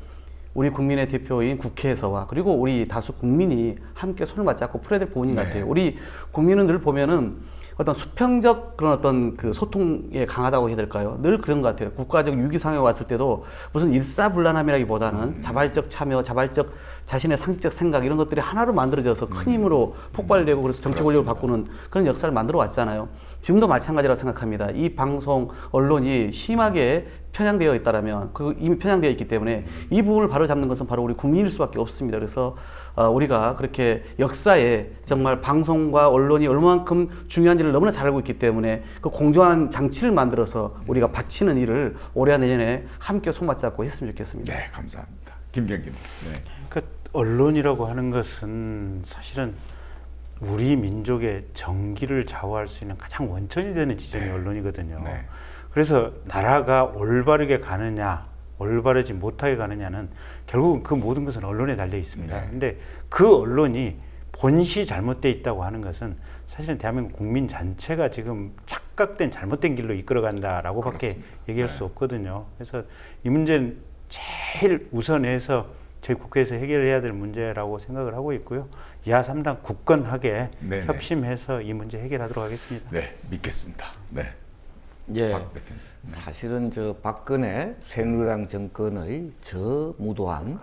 우리 국민의 대표인 국회에서와 그리고 우리 다수 국민이 함께 손을 맞잡고 풀어야 될 부분인 것 같아요. 우리 국민은 늘 보면은 어떤 수평적 그런 어떤 그 소통에 강하다고 해야 될까요? 늘 그런 것 같아요. 국가적 위기 상황에 왔을 때도 무슨 일사불란함이라기보다는 자발적 참여, 자발적 자신의 상식적 생각 이런 것들이 하나로 만들어져서 큰 힘으로 폭발되고 그래서 정치 권력을 바꾸는 그런 역사를 만들어 왔잖아요. 지금도 마찬가지라고 생각합니다. 이 방송, 언론이 심하게 편향되어 있다라면 이미 편향되어 있기 때문에 이 부분을 바로잡는 것은 바로 우리 국민일 수밖에 없습니다. 그래서 우리가 그렇게 역사에 정말 방송과 언론이 얼마만큼 중요한지를 너무나 잘 알고 있기 때문에 그 공정한 장치를 만들어서 우리가 바치는 일을 올해와 내년에 함께 손맞잡고 했으면 좋겠습니다. 네, 감사합니다. 김경진. 네. 그러니까 언론이라고 하는 것은 사실은 우리 민족의 정기를 좌우할 수 있는 가장 원천이 되는 지점이 언론이거든요. 네. 그래서 나라가 올바르게 가느냐, 올바르지 못하게 가느냐는 결국은 그 모든 것은 언론에 달려 있습니다. 네. 근데 그 언론이 본시 잘못되어 있다고 하는 것은 사실은 대한민국 국민 전체가 지금 착각된 잘못된 길로 이끌어간다라고밖에 그렇습니다. 얘기할 수 없거든요. 그래서 이 문제는 제일 우선해서 저희 국회에서 해결해야 될 문제라고 생각을 하고 있고요. 여야 3당 굳건하게 네네. 협심해서 이 문제 해결하도록 하겠습니다. 네, 믿겠습니다. 네. 예. 박 대표님. 사실은 저 박근혜 새누리당 정권의 저 무도한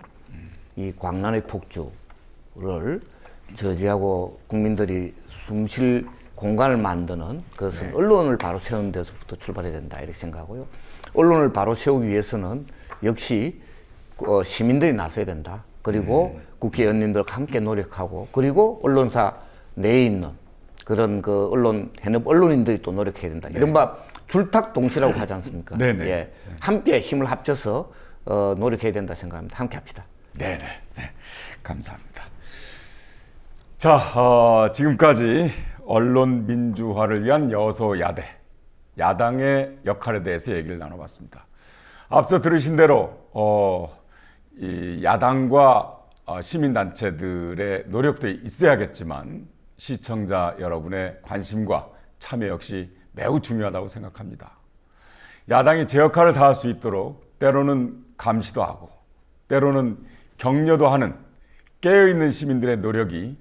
이 광란의 폭주를 저지하고 국민들이 숨쉴 공간을 만드는 그것은 언론을 바로 세우는 데서부터 출발해야 된다 이렇게 생각하고요. 언론을 바로 세우기 위해서는 역시 시민들이 나서야 된다. 그리고 국회의원님들과 함께 노력하고 그리고 언론사 내에 있는 그런 그 언론인들이 또 노력해야 된다. 이른바 줄탁동시라고 하지 않습니까? 네네. 예, 함께 힘을 합쳐서 노력해야 된다 생각합니다. 함께 합시다. 네네. 네. 감사합니다. 자, 지금까지 언론 민주화를 위한 여소야대, 야당의 역할에 대해서 얘기를 나눠봤습니다. 앞서 들으신 대로 이 야당과 시민단체들의 노력도 있어야겠지만 시청자 여러분의 관심과 참여 역시 매우 중요하다고 생각합니다. 야당이 제 역할을 다할 수 있도록 때로는 감시도 하고 때로는 격려도 하는 깨어있는 시민들의 노력이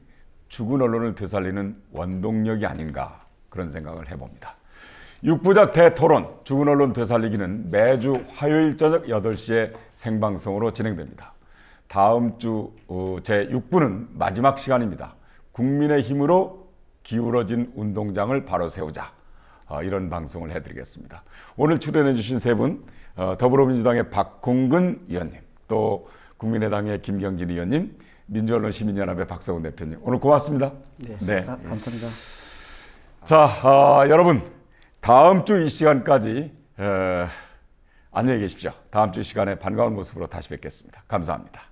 죽은 언론을 되살리는 원동력이 아닌가 그런 생각을 해봅니다. 육부작 대토론 죽은 언론 되살리기는 매주 화요일 저녁 8시에 생방송으로 진행됩니다. 다음 주 제6부는 마지막 시간입니다. 국민의 힘으로 기울어진 운동장을 바로 세우자. 이런 방송을 해드리겠습니다. 오늘 출연해 주신 세 분, 더불어민주당의 박홍근 의원님, 또 국민의당의 김경진 의원님, 민주언론시민연합의 박성훈 대표님, 오늘 고맙습니다. 네. 감사합니다. 자, 여러분, 다음 주 이 시간까지 안녕히 계십시오. 다음 주 이 시간에 반가운 모습으로 다시 뵙겠습니다. 감사합니다.